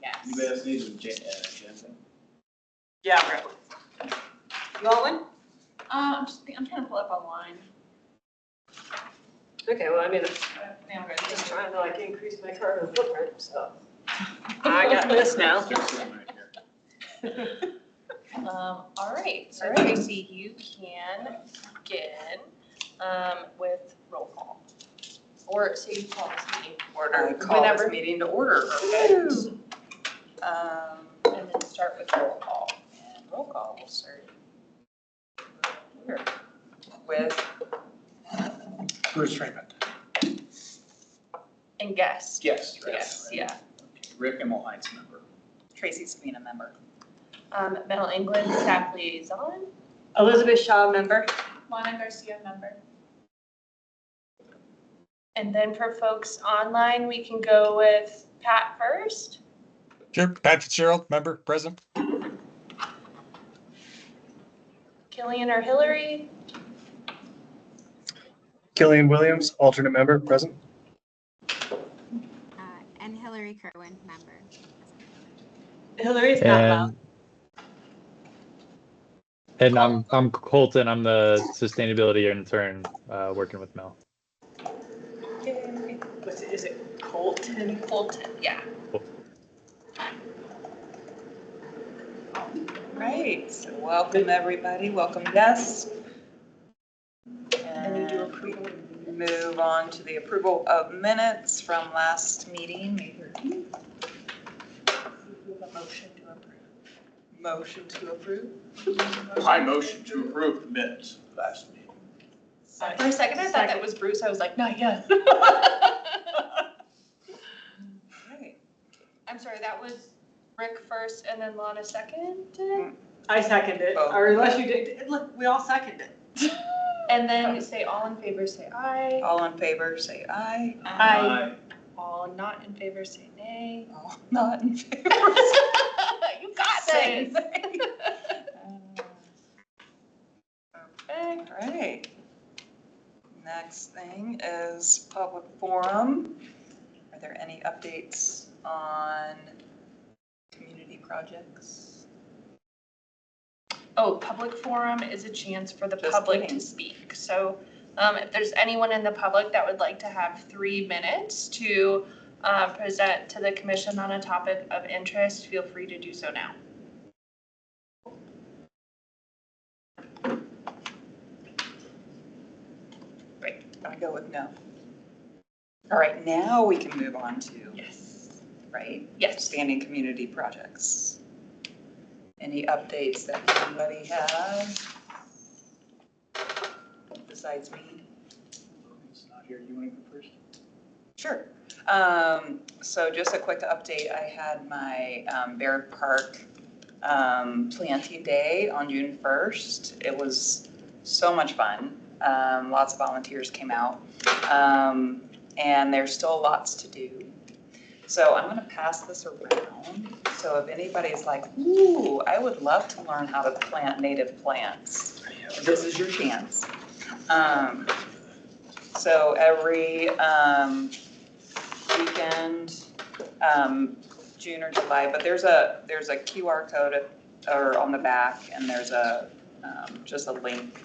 Yes. Anybody else need an agenda? Yeah, right. You want one? I'm trying to pull up online. Okay, well, I mean, Yeah, I'm I'm just trying to like increase my carbon footprint, so. I got this now. Just sitting right here. All right, so All right. Tracy, you can begin with roll call. Or say you call this meeting to order. I call whenever. this meeting to order. Perfect. And then start with roll call. And roll call will start here with Bruce Raymond. And guest. Yes. Yes, yeah. Rick Emmelhainz, member. Tracy Csavina, member. Mel England, staff liaison. Elizabeth Shaw, member. Juana Garcia, member. And then for folks online, we can go with Pat first. Sure. Patrick Fitzgerald, member, present. Killian or Hillary. Killian Williams, alternate member, present. And Hillary Kerwin, member. Hillary's not loud. And I'm Colton. I'm the sustainability intern working with Mel. Is it Colton? Colton, yeah. Right, so welcome everybody, welcome guests. And you do approval. Move on to the approval of minutes from last meeting, May 13th. A motion to approve. Motion to approve. I motion to approve the minutes of last meeting. For a second, I thought that was Bruce. I was like, not yet. Right. I'm sorry, that was Rick first and then Lana second? I second it, or unless you did, look, we all second it. And then we say all in favor, say aye. All in favor, say aye. Aye. All not in favor, say nay. All not in favor. You got Say this. nay. Perfect. All right. Next thing is public forum. Are there any updates on community projects? Oh, public forum is a chance for the Just public kidding. to speak. So if there's anyone in the public that would like to have 3 minutes to present to the commission on a topic of interest, feel free to do so now. Great, I go with no. All right, now we can move on to, Yes. right? Yes. Standing community projects. Any updates that anybody has? Besides me? It's not here. You want to go first? Sure. So just a quick update, I had my Barrett Park planting day on June 1st. It was so much fun. Lots of volunteers came out. And there's still lots to do. So I'm gonna pass this around. So if anybody's like, ooh, I would love to learn how to plant native plants, this is your chance. So every weekend, June or July, but there's a QR code or on the back, and there's a just a link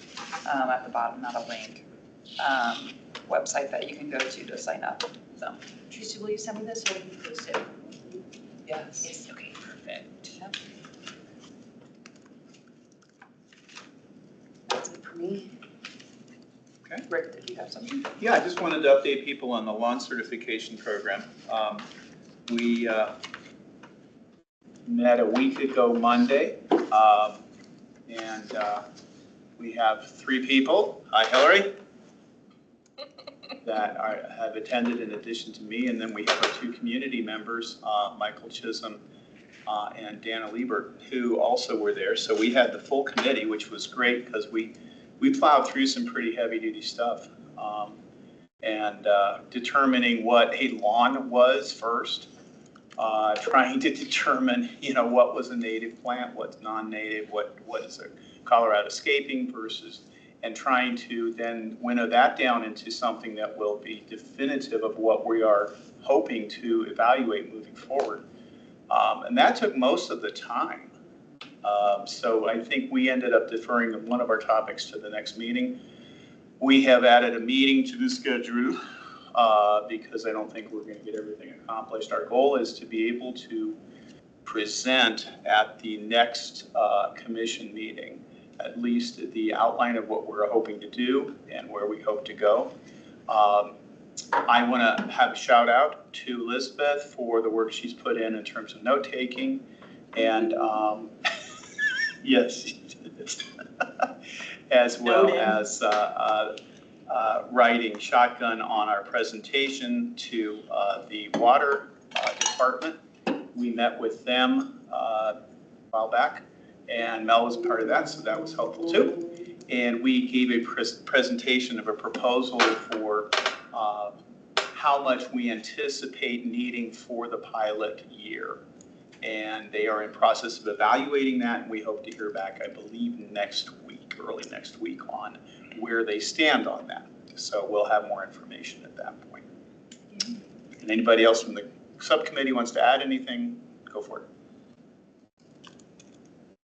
at the bottom, not a link, website that you can go to sign up. So Tracy, will you send me this so we can post it? yes. Yes, okay, perfect. Yep. That's it for me. Okay. Rick, did you have something? Yeah, I just wanted to update people on the lawn certification program. We met a week ago Monday, and we have 3 people. Hi, Hillary. That have attended in addition to me, and then we have our 2 community members, Michael Chisholm and Dana Liebert, who also were there. So we had the full committee, which was great because we plowed through some pretty heavy-duty stuff, and determining what a lawn was first, trying to determine, what was a native plant, what's non-native, what is a Colorado escaping versus, and trying to then winnow that down into something that will be definitive of what we are hoping to evaluate moving forward. And that took most of the time. So I think we ended up deferring one of our topics to the next meeting. We have added a meeting to the schedule because I don't think we're going to get everything accomplished. Our goal is to be able to present at the next commission meeting, at least the outline of what we're hoping to do and where we hope to go. I want to have a shout out to Elizabeth for the work she's put in terms of note taking, and yes, as well as writing shotgun on our presentation to the water department. We met with them a while back, and Mel was part of that, so that was helpful too. And we gave a presentation of a proposal for how much we anticipate needing for the pilot year. And they are in process of evaluating that, and we hope to hear back, I believe, next week, early next week, on where they stand on that. So we'll have more information at that point. And anybody else from the subcommittee wants to add anything, go for it.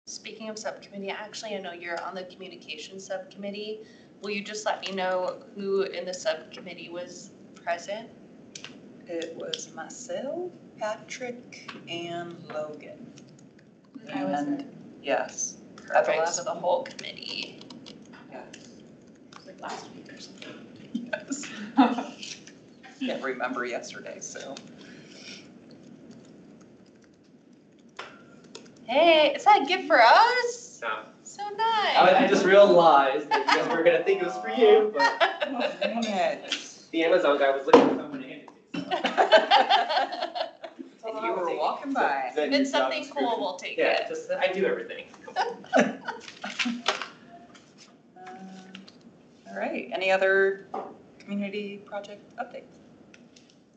Speaking of subcommittee, actually, I know you're on the communications subcommittee. Will you just let me know who in the subcommittee was present? It was myself, Patrick, and Logan. I was And yes. perfect, so the whole committee. Yes. It was like last week or something. Yes. Can't remember yesterday, so. Hey, is that a gift for us? No. So nice. I just realized that you guys were gonna think it was for you, but Dang it. the Amazon guy was looking for someone to hand it to. So. And you were walking by. If it's something cool, we'll take Yeah, it. just, I do everything. All right, any other community project updates?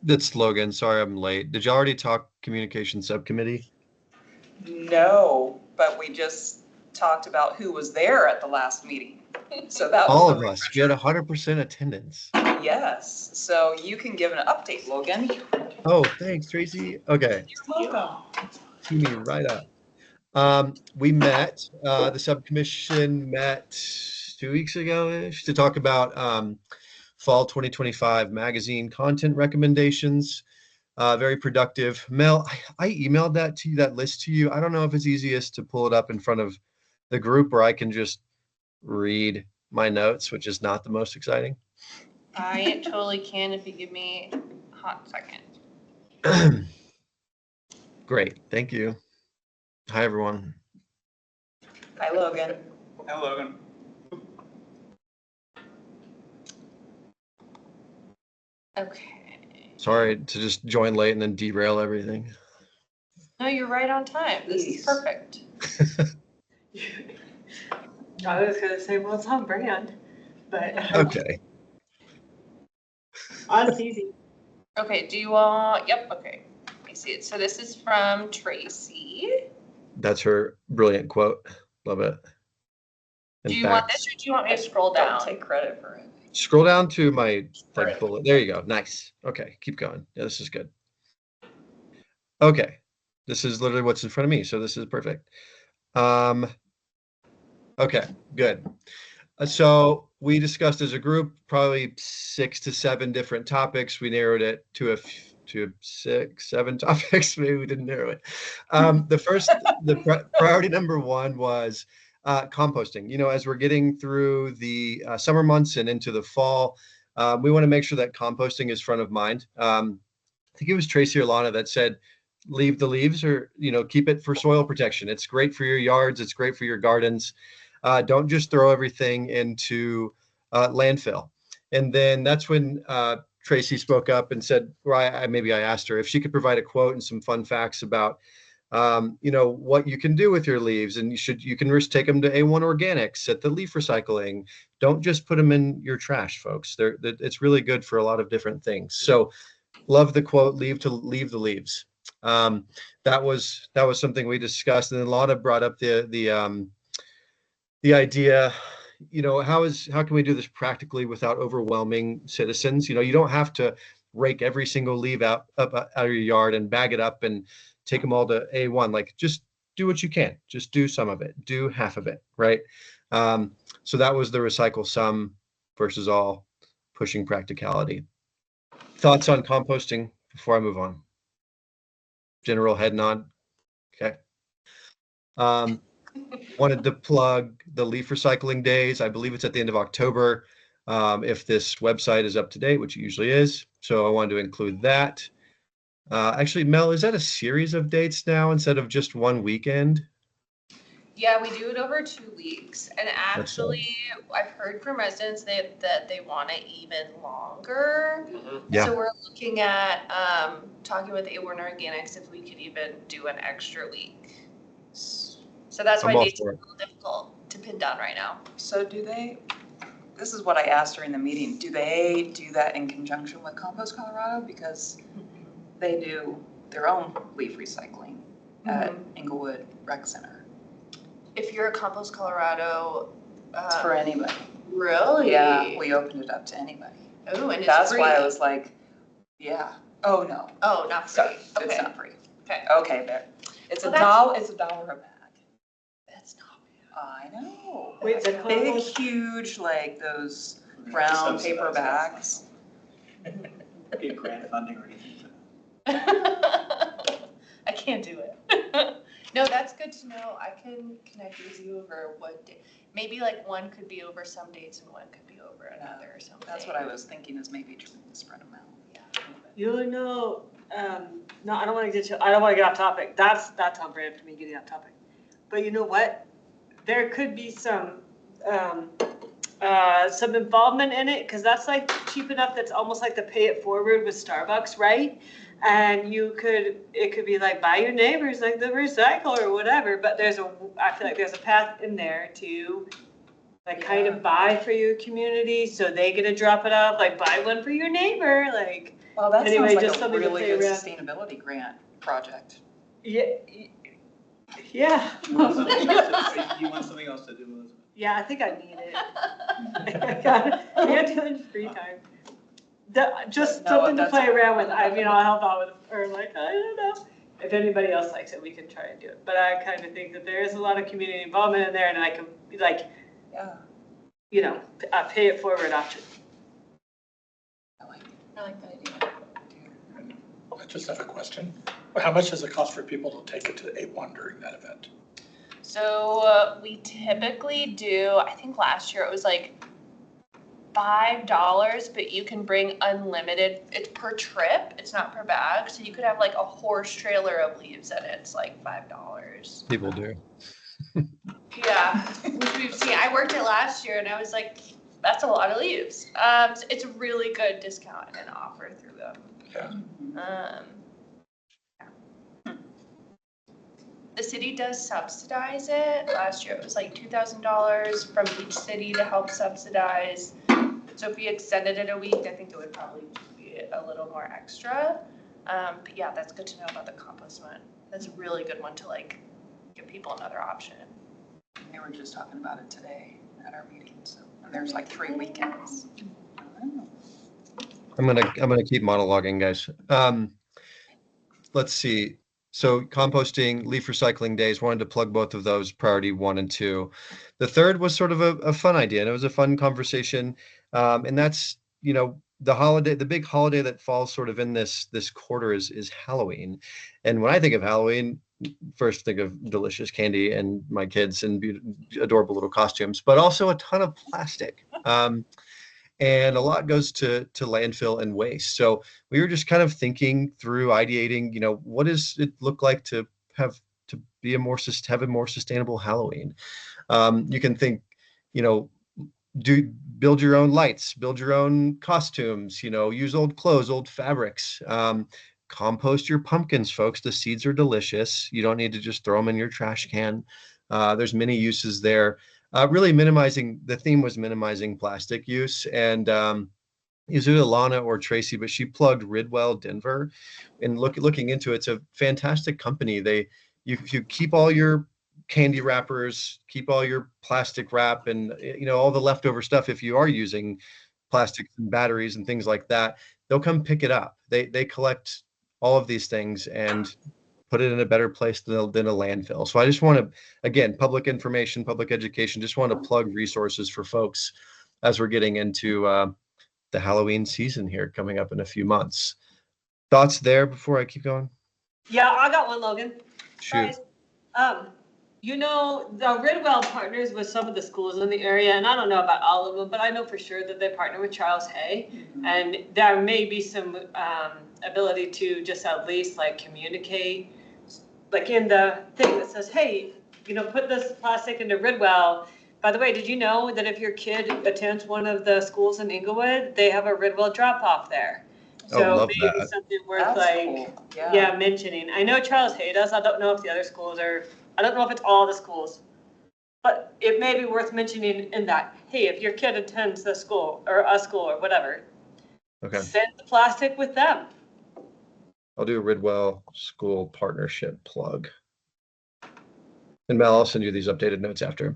That's Logan. Sorry I'm late. Did you already talk communication subcommittee? No, but we just talked about who was there at the last meeting. So that was All a of us. refresher. We had 100% attendance. Yes, so you can give an update, Logan. Oh, thanks, Tracy. Okay, You're welcome. tee me right up. We met, the subcommission met 2 weeks ago-ish to talk about fall 2025 magazine content recommendations. Very productive. Mel, I emailed that list to you. I don't know if it's easiest to pull it up in front of the group, or I can just read my notes, which is not the most exciting. I totally can if you give me a hot second. Great, thank you. Hi, everyone. Hi, Logan. Hi, Logan. Okay. Sorry to just join late and then derail everything. No, you're right on time. This is Please. perfect. I was gonna say, well, it's on brand, but Okay. it's easy. Okay, do you want, yep, okay. I see it. So this is from Tracy. That's her brilliant quote. Love it. Do In you want fact, this or do you want me to scroll down? Don't take credit for it. scroll down to my Right. bullet. There you go. Nice. Okay, keep going. Yeah, this is good. Okay, this is literally what's in front of me, so this is perfect. Okay, good. So we discussed as a group probably 6 to 7 different topics. We narrowed it to 6, 7 topics. Maybe we didn't narrow it. The priority number 1 was composting. You know, as we're getting through the summer months and into the fall, we want to make sure that composting is front of mind. I think it was Tracy or Lana that said, leave the leaves, or, you know, keep it for soil protection. It's great for your yards. It's great for your gardens. Don't just throw everything into landfill. And then that's when Tracy spoke up and said, or maybe I asked her if she could provide a quote and some fun facts about, you know, what you can do with your leaves. And you can take them to A1 Organics at the leaf recycling. Don't just put them in your trash, folks. It's really good for a lot of different things. So love the quote, leave the leaves. That was something we discussed. And then Lana brought up the idea, you know, how can we do this practically without overwhelming citizens? You know, you don't have to rake every single leaf out of your yard and bag it up and take them all to A1. Like, just do what you can. Just do some of it. Do half of it, right? So that was the recycle some versus all, pushing practicality. Thoughts on composting before I move on? General head nod. Okay. Wanted to plug the leaf recycling days. I believe it's at the end of October. If this website is up to date, which it usually is. So I wanted to include that. Actually, Mel, is that a series of dates now instead of just one weekend? Yeah, we do it over 2 weeks, and actually, I've heard from residents that they want it even longer. Yeah. So we're looking at talking with A1 Organics if we could even do an extra week. So that's why I'm all dates for are a it. little difficult to pin down right now. So this is what I asked during the meeting, do they do that in conjunction with Compost Colorado? Because they do their own leaf recycling at Inglewood Rec Center. If you're a Compost Colorado, It's for anybody. really? Yeah, we opened it up to anybody. Oh, and it's That's free. why I was like, yeah. Oh, no. Oh, not free. Sorry, Okay. it's not free. Okay. Okay, there. It's Well, it's $1 a bag. That's not I know. Wait, the Big, compost- huge, like those brown paper bags. Get grant funding or anything. I can't do it. No, that's good to know. I can connect with you over what day. Maybe like one could be over some dates and one could be over another or something. That's what I was thinking, is maybe trying to spread them out. You know, no, I don't want to get off topic. That's on brand for me, getting off topic. But you know what? There could be some involvement in it, because that's like cheap enough. That's almost like the pay it forward with Starbucks, right? And it could be like, buy your neighbors like the recycle or whatever. But I feel like there's a path in there to like kind of buy for your community, so they get to drop it off. Like, buy one for your neighbor, like. Well, that Anyway, sounds just like a something to really play good around. sustainability grant project. Yeah. Yeah. You want something else to do, Elizabeth? Yeah, I think I need it. I got to do it in free time. Just No, something to that's- play around with. I'll help out with, or like, I don't know. If anybody else likes it, we can try and do it. But I kind of think that there is a lot of community involvement in there, and I can be like, Yeah. a pay it forward option. I like it. I like that idea. I just have a question. How much does it cost for people to take it to A1 during that event? So we typically do, I think last year it was like $5, but you can bring unlimited. It's per trip. It's not per bag. So you could have like a horse trailer of leaves and it's like $5. People do. Yeah, which we've seen. I worked it last year and I was like, that's a lot of leaves. So it's a really good discount and offer through them. Yeah. Yeah. The city does subsidize it. Last year it was like $2,000 from each city to help subsidize. So if we extended it a week, I think it would probably be a little more extra. But yeah, that's good to know about the compost one. That's a really good one to like give people another option. They were just talking about it today at our meeting, so, and there's like 3 weekends. I don't know. I'm gonna keep monologuing, guys. Let's see. So composting, leaf recycling days, wanted to plug both of those, priority 1 and 2. The third was sort of a fun idea, and it was a fun conversation. And that's, the big holiday that falls sort of in this quarter is Halloween. And when I think of Halloween, first think of delicious candy and my kids and adorable little costumes, but also a ton of plastic. And a lot goes to landfill and waste. So we were just kind of thinking through, ideating, what does it look like to have a more sustainable Halloween? You can think, build your own lights, build your own costumes, use old clothes, old fabrics, compost your pumpkins, folks. The seeds are delicious. You don't need to just throw them in your trash can. There's many uses there. Really the theme was minimizing plastic use, and is it Alana or Tracy, but she plugged Ridwell Denver, and looking into it, it's a fantastic company. You keep all your candy wrappers, keep all your plastic wrap, and all the leftover stuff. If you are using plastics and batteries and things like that, they'll come pick it up. They collect all of these things and put it in a better place than a landfill. So I just want to, again, public information, public education, just want to plug resources for folks as we're getting into the Halloween season here coming up in a few months. Thoughts there before I keep going? Yeah, I got one, Logan. Shoot. Guys, you know, the Ridwell partners with some of the schools in the area, and I don't know about all of them, but I know for sure that they partner with Charles Hay. And there may be some ability to just at least like communicate, like in the thing that says, hey, you know, put this plastic into Ridwell. By the way, did you know that if your kid attends one of the schools in Inglewood, they have a Ridwell drop off there? So love maybe that. something worth That's like, cool. yeah, mentioning. I know Charles Hay does. I don't know if the other schools are, I don't know if it's all the schools, but it may be worth mentioning in that, hey, if your kid attends the school or a school or whatever, Okay. send the plastic with them. I'll do a Ridwell school partnership plug. And Mel, I'll send you these updated notes after.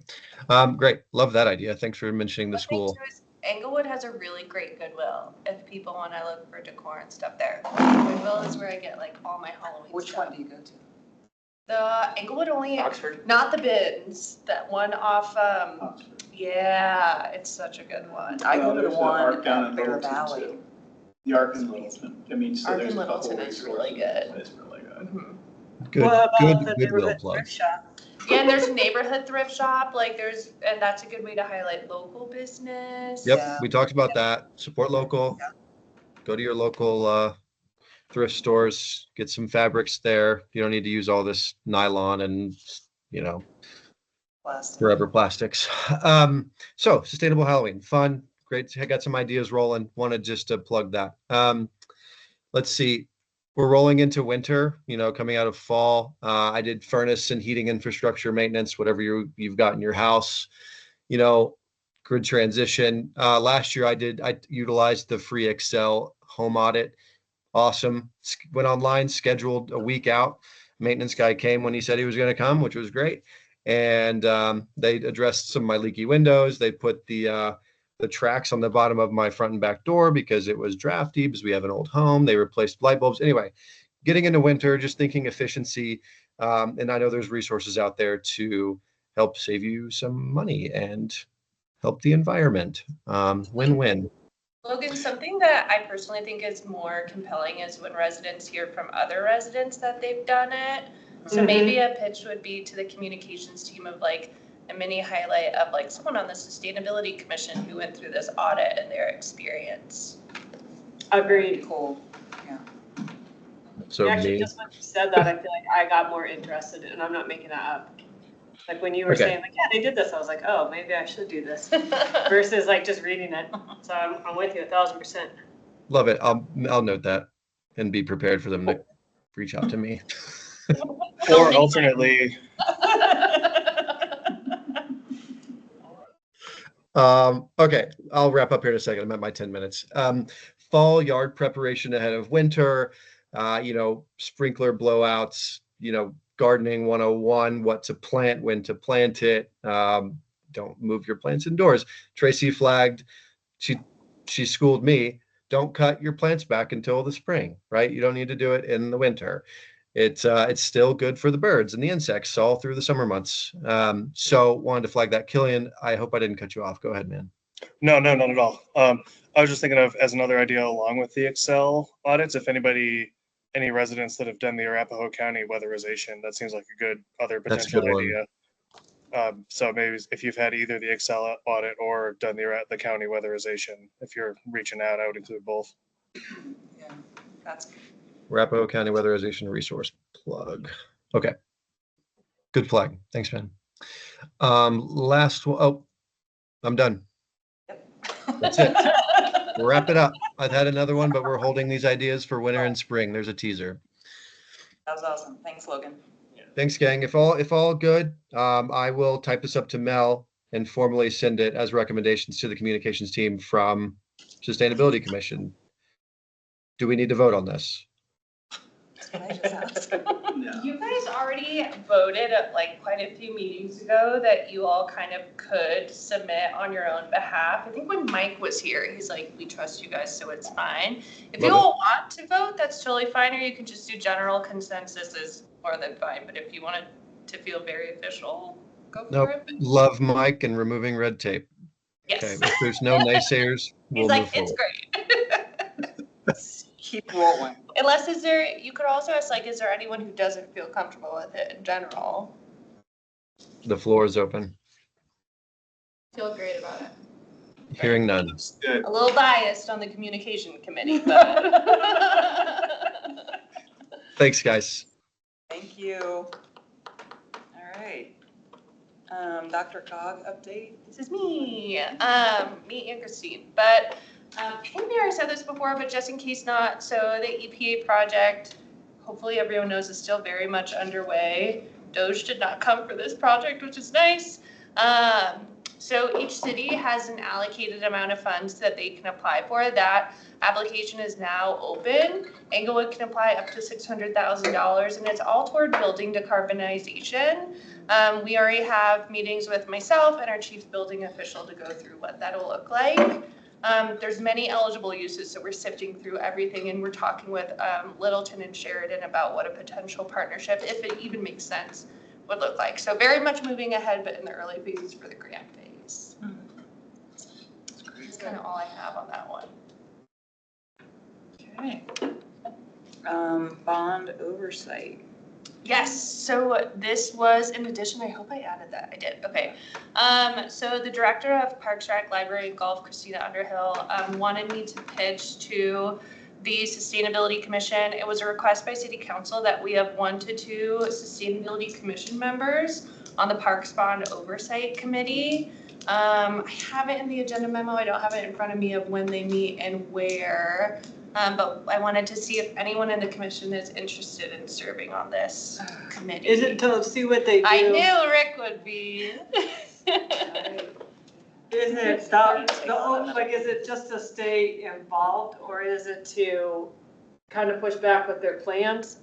Great. Love that idea. Thanks for mentioning the school. Englewood has a really great Goodwill if people want to look for decor and stuff there. Goodwill is where I get like all my Halloween Which stuff. one do you go to? The Englewood only, Oxford? not the bins, that one off, Oxford. yeah, it's such a good one. I go to the There's one Arc down at in Bear Littleton, Valley. too. The Arc in Littleton. I mean, so Arc there's in a couple Littleton of is resources. really good. It's really good. Mhm. Good, What about good the Goodwill neighborhood plug. thrift shop? Yeah, and there's a neighborhood thrift shop, like and that's a good way to highlight local business. Yep, Yeah. we talked about that. Support local. Go to your local thrift stores, get some fabrics there. You don't need to use all this nylon and, you know, Plastic. forever plastics. So sustainable Halloween, fun, great. I got some ideas rolling. Wanted just to plug that. Let's see. We're rolling into winter, you know, coming out of fall. I did furnace and heating infrastructure maintenance, whatever you've got in your house, you know, grid transition. Last year I utilized the free Excel home audit. Awesome. Went online, scheduled a week out. Maintenance guy came when he said he was going to come, which was great. And they addressed some of my leaky windows. They put the tracks on the bottom of my front and back door because it was drafty because we have an old home. They replaced light bulbs. Anyway, getting into winter, just thinking efficiency. And I know there's resources out there to help save you some money and help the environment. Win-win. Logan, something that I personally think is more compelling is when residents hear from other residents that they've done it. So maybe a pitch would be to the communications team of like a mini highlight of like someone on the Sustainability Commission who went through this audit and their experience. Agreed. Cool. So Actually, me. just when you said that, I feel like I got more interested, and I'm not making that up. Like when you were Okay. saying like, yeah, they did this, I was like, oh, maybe I should do this versus like just reading it. So I'm with you 1,000%. Love it. I'll note that and be prepared for them to reach out to me. Or alternately, Okay, I'll wrap up here in a second. I'm at my 10 minutes. Fall yard preparation ahead of winter, you know, sprinkler blowouts, you know, gardening 101, what to plant, when to plant it. Don't move your plants indoors. Tracy flagged, she schooled me, don't cut your plants back until the spring, right? You don't need to do it in the winter. It's still good for the birds and the insects all through the summer months. So wanted to flag that. Killian, I hope I didn't cut you off. Go ahead, man. no, not at all. I was just thinking of as another idea along with the Excel audits, if any residents that have done the Arapahoe County weatherization, that seems like a good other That's a potential good one. idea. So maybe if you've had either the Excel audit or done the county weatherization, if you're reaching out, I would include both. Yeah, that's good. Arapahoe County Weatherization Resource plug. Okay. Good flag. Thanks, man. Last one. Oh, I'm done. That's it. We'll wrap it up. I've had another one, but we're holding these ideas for winter and spring. There's a teaser. That was awesome. Thanks, Logan. Thanks, gang. If all good, I will type this up to Mel and formally send it as recommendations to the communications team from Sustainability Commission. Do we need to vote on this? That's what I just asked. No. You guys already voted at like quite a few meetings ago that you all kind of could submit on your own behalf. I think when Mike was here, he's like, we trust you guys, so it's fine. If you Love it. all want to vote, that's totally fine, or you can just do general consensus is more than fine. But if you want it to feel very official, go Nope. for it. Love Mike and removing red tape. Okay, Yes. if there's no naysayers, we'll He's like, move it's forward. great. Keep rolling. Unless you could also ask, like, is there anyone who doesn't feel comfortable with it in general? The floor is open. Feel great about it. Hearing none. Good. A little biased on the communication committee, but. Thanks, guys. Thank you. All right. DRCOG update. This is me and Christine. But I think Mary said this before, but just in case not, so the EPA project, hopefully everyone knows, is still very much underway. Doge did not come for this project, which is nice. So each city has an allocated amount of funds that they can apply for. That application is now open. Englewood can apply up to $600,000, and it's all toward building decarbonization. We already have meetings with myself and our chief building official to go through what that'll look like. There's many eligible uses, so we're sifting through everything, and we're talking with Littleton and Sheridan about what a potential partnership, if it even makes sense, would look like. So very much moving ahead, but in the early phases for the grant phase. That's kind of all I have on that one. Okay. Bond oversight. Yes, so this was in addition, I hope I added that, I did, okay. So the director of Parks, Rec, Library, and Golf, Christina Underhill, wanted me to pitch to the Sustainability Commission. It was a request by City Council that we have 1 to 2 Sustainability Commission members on the Parks Bond Oversight Committee. I have it in the agenda memo, I don't have it in front of me of when they meet and where. But I wanted to see if anyone in the commission is interested in serving on this committee. Is it to see what they do? I knew Rick would be. Is it like, is it just to stay involved, or is it to kind of push back with their plans?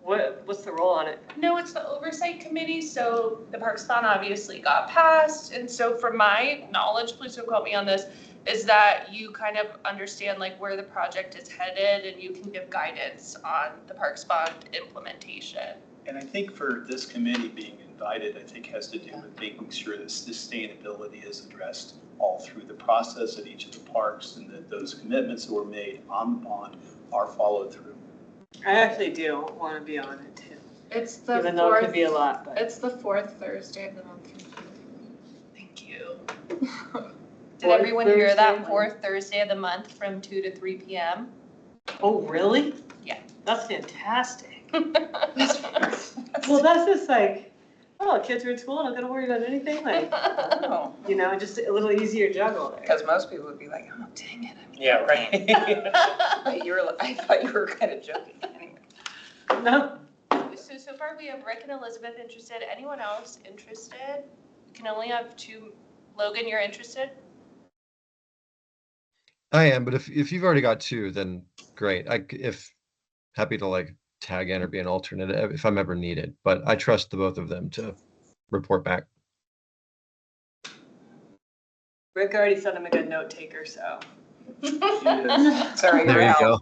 What's the role on it? No, it's the oversight committee. So the Parks Bond obviously got passed. And so from my knowledge, please don't quote me on this, is that you kind of understand like where the project is headed and you can give guidance on the Parks Bond implementation. And I think for this committee being invited, I think has to do with making sure that sustainability is addressed all through the process at each of the parks, and that those commitments that were made on the bond are followed through. I actually do want to be on it too. It's the Even though it could be a lot, but. It's the 4th Thursday of the month. Thank you. Did Fourth everyone hear that? Thursday? 4th Thursday of the month from 2 to 3 p.m. Oh, really? Yeah. That's fantastic. Well, that's just like, oh, kids are in school, not gonna worry about anything, like, Oh, you know, just a little easier juggle there. because most people would be like, oh, dang it. Yeah, right. But you were, I thought you were kind of joking anyway. No, So far we have Rick and Elizabeth interested. Anyone else interested? You can only have 2. Logan, you're interested? I am, but if you've already got 2, then great. If happy to like tag in or be an alternate if I'm ever needed, but I trust the both of them to report back. Rick already said I'm a good note taker, so. Sorry, There you're you out. go.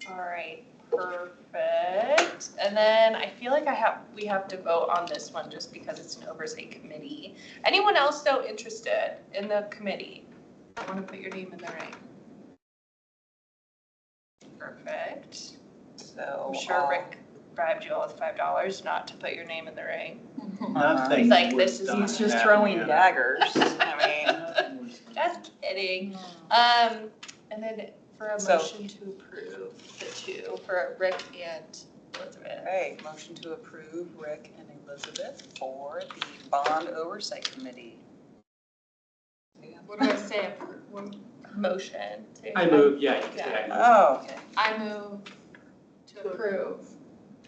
All right, perfect. And then I feel like we have to vote on this one just because it's an oversight committee. Anyone else though interested in the committee? I want to put your name in the ring. Perfect. So. I'm sure Rick bribed you all with $5 not to put your name in the ring. Nothing He's like, was this is done He's just that throwing manner. daggers. I mean. Just kidding. And then for a So- motion to approve the 2 for Rick and Elizabeth. Okay, motion to approve Rick and Elizabeth for the Bond Oversight Committee. What do I say? Motion. I move, yeah, you can say I move. Oh, okay. I move to approve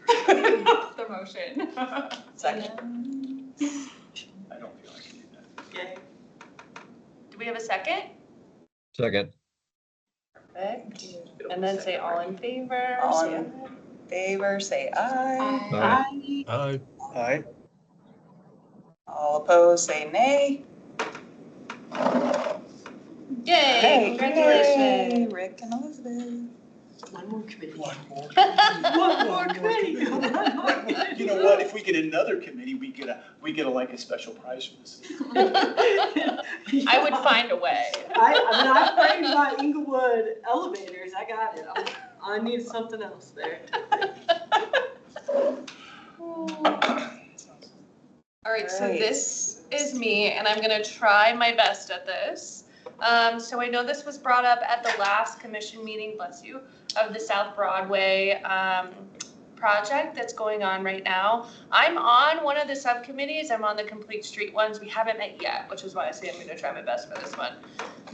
the motion. Second. I don't feel like I do that. Yay. Do we have a second? Second. Perfect. And then say all in favor. All say in favor, say aye. Aye. I, Aye. All opposed, say nay. Yay, Yay, congratulations. Rick and Elizabeth. one more committee. One more. One more committee. You know what, if we get another committee, we get a like a special prize for this. I would find a way. I'm praying about Inglewood elevators. I got it. I need something else there. All right, so Right. this is me, and I'm gonna try my best at this. So I know this was brought up at the last commission meeting, bless you, of the South Broadway project that's going on right now. I'm on one of the subcommittees. I'm on the Complete Street ones. We haven't met yet, which is why I say I'm gonna try my best for this one.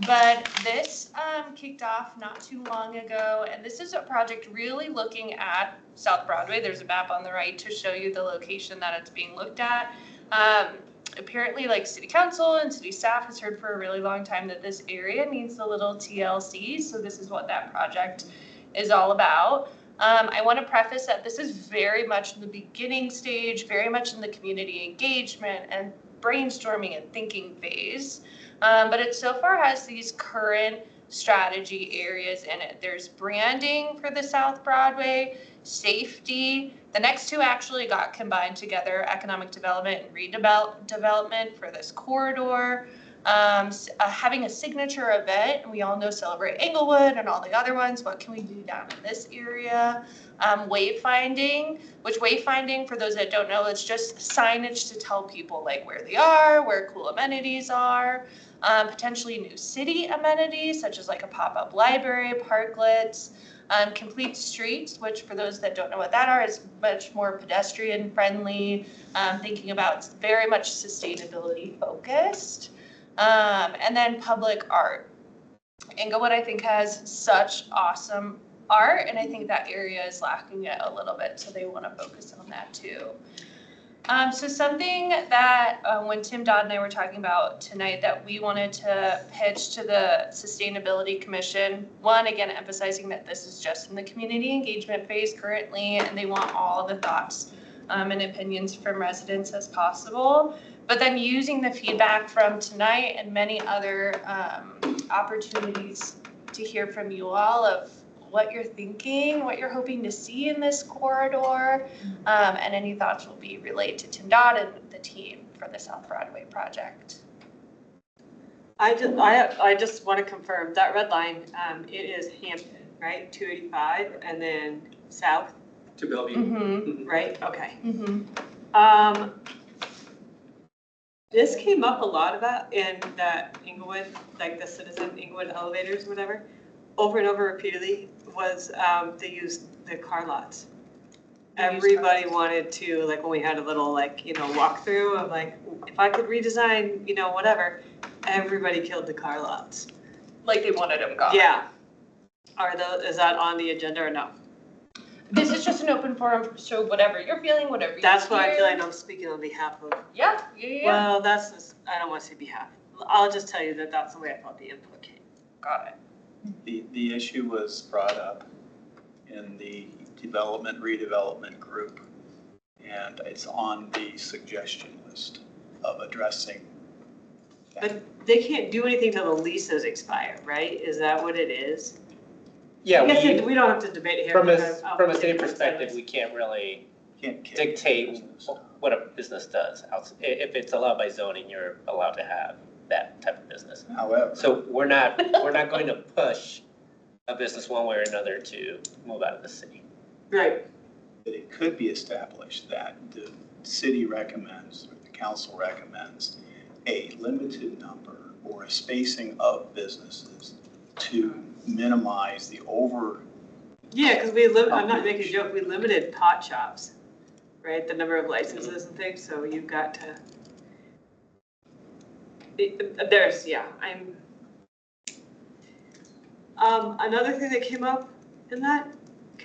But this kicked off not too long ago, and this is a project really looking at South Broadway. There's a map on the right to show you the location that it's being looked at. Apparently, like city council and city staff has heard for a really long time that this area needs a little TLC, so this is what that project is all about. I want to preface that this is very much in the beginning stage, very much in the community engagement and brainstorming and thinking phase. But it so far has these current strategy areas in it. There's branding for the South Broadway, safety. The next two actually got combined together, economic development and redevelopment for this corridor. Having a signature event, and we all know Celebrate Inglewood and all the other ones. What can we do down in this area? Wayfinding, which wayfinding, for those that don't know, it's just signage to tell people like where they are, where cool amenities are. Potentially new city amenities, such as like a pop-up library, parklets. Complete streets, which for those that don't know what that are, is much more pedestrian friendly, thinking about very much sustainability focused. And then public art. Inglewood, I think, has such awesome art, and I think that area is lacking it a little bit, so they want to focus on that too. So something that when Tim Dodd and I were talking about tonight that we wanted to pitch to the Sustainability Commission, one, again, emphasizing that this is just in the community engagement phase currently, and they want all the thoughts and opinions from residents as possible. But then using the feedback from tonight and many other opportunities to hear from you all of what you're thinking, what you're hoping to see in this corridor, and any thoughts will be relayed to Tim Dodd and the team for the South Broadway project. I just want to confirm that red line, it is Hampton, right? 285 and then south, To Bellevue. Mm-hmm. right? Okay. Mm-hmm. This came up a lot about in that Inglewood, like the citizen Inglewood elevators, whatever, over and over repeatedly was they used the car lots. Everybody wanted to, like when we had a little like, walkthrough of like, if I could redesign, whatever, everybody killed the car lots. Like they wanted them gone. Yeah. Is that on the agenda or no? This is just an open forum, so whatever you're feeling, whatever you That's why I feel like hear. I'm speaking on behalf of. Yeah. Well, that's just, I don't want to say behalf. I'll just tell you that that's the way I thought the input came. Got it. The issue was brought up in the redevelopment group, and it's on the suggestion list of addressing that. But they can't do anything till the leases expire, right? Is that what it is? Yeah, I guess we don't have to debate it here. from because a, I'll from a put city it in perspective, sentence. we can't really Can't kick dictate business. what a business does. If it's allowed by zoning, you're allowed to have that type of business. However, So we're not going to push a business one way or another to move out of the city. Right. it could be established that the city recommends, or the council recommends, a limited number or a spacing of businesses to minimize the over. Yeah, because I'm not making a joke, we limited pot shops, right? The number of licenses and things, so you've got to. Another thing that came up in that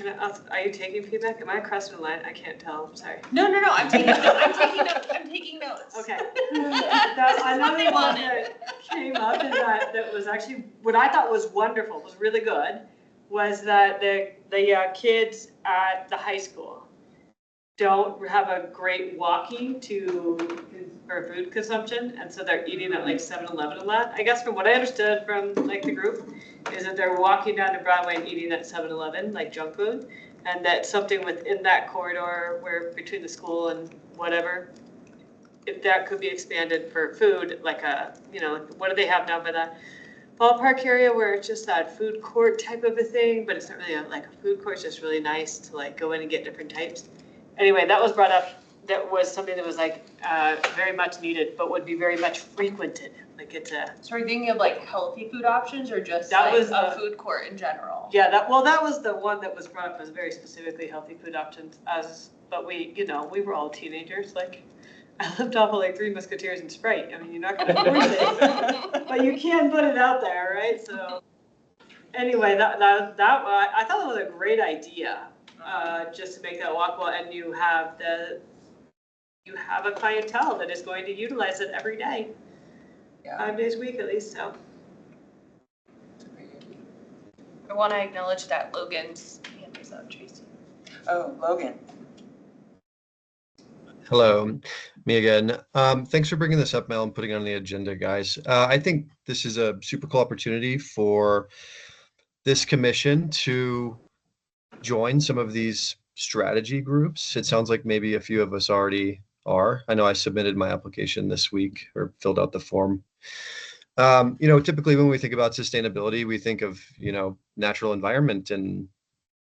can I ask, are you taking feedback? Am I across the line? I can't tell, I'm sorry. No, I'm taking notes, I'm taking notes. Okay. This is what Another they one wanted. that came up is that was actually, what I thought was wonderful, was really good, was that the kids at the high school don't have a great walking for food consumption, and so they're eating at like 7-Eleven a lot. I guess from what I understood from like the group, is that they're walking down to Broadway and eating at 7-Eleven, like junk food, and that something within that corridor where between the school and whatever, if that could be expanded for food, like what do they have down by the ballpark area where it's just that food court type of a thing, but it's not really like a food court, it's just really nice to like go in and get different types. Anyway, that was brought up. That was something that was like very much needed, but would be very much frequented. Like it's a. So are you thinking of like healthy food options or just That like was a food court in general? Yeah, that was the one that was brought up as very specifically healthy food options. But we were all teenagers. Like I lived off of like Three Musketeers and Sprite. I mean, you're not going to force it, but you can put it out there, right? So anyway, that I thought that was a great idea. Just to make that walkable, and you have a clientele that is going to utilize it every day, 5 days a week at least. So I want to acknowledge that Logan's hand is up, Tracy. Oh, Logan. Hello, me again. Thanks for bringing this up, Mel, and putting it on the agenda, guys. I think this is a super cool opportunity for this commission to join some of these strategy groups. It sounds like maybe a few of us already are. I know I submitted my application this week or filled out the form. Typically when we think about sustainability, we think of, natural environment and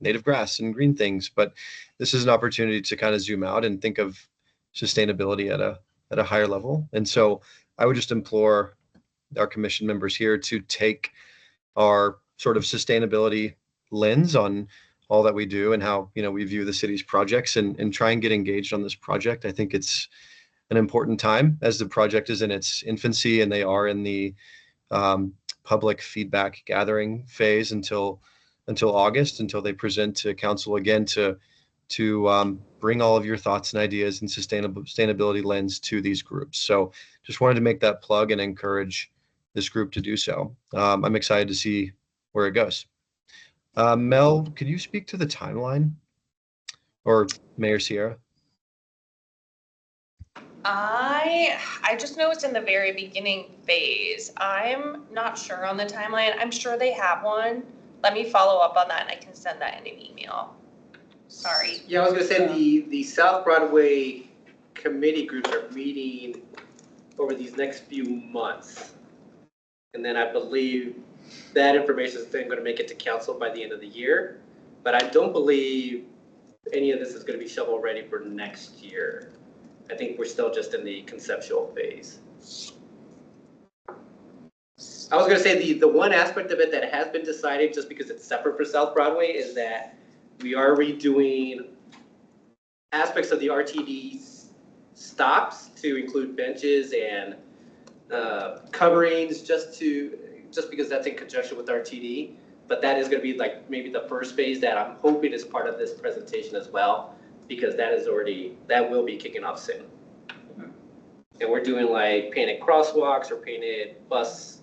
native grass and green things, but this is an opportunity to kind of zoom out and think of sustainability at a higher level. And so I would just implore our commission members here to take our sort of sustainability lens on all that we do and how, we view the city's projects and try and get engaged on this project. I think it's an important time as the project is in its infancy and they are in the public feedback gathering phase until August, until they present to council again to bring all of your thoughts and ideas and sustainability lens to these groups. So just wanted to make that plug and encourage this group to do so. I'm excited to see where it goes. Mel, could you speak to the timeline, or Mayor Sierra? I just know it's in the very beginning phase. I'm not sure on the timeline. I'm sure they have one. Let me follow up on that and I can send that in an email. Sorry. Yeah, I was gonna say the South Broadway committee groups are meeting over these next few months. And then I believe that information is then gonna make it to council by the end of the year. But I don't believe any of this is gonna be shovel ready for next year. I think we're still just in the conceptual phase. I was gonna say the one aspect of it that has been decided, just because it's separate for South Broadway, is that we are redoing aspects of the RTD stops to include benches and coverings, just because that's in conjunction with RTD. But that is gonna be like maybe the first phase that I'm hoping is part of this presentation as well, because that will be kicking off soon. And we're doing like painted crosswalks or painted bus.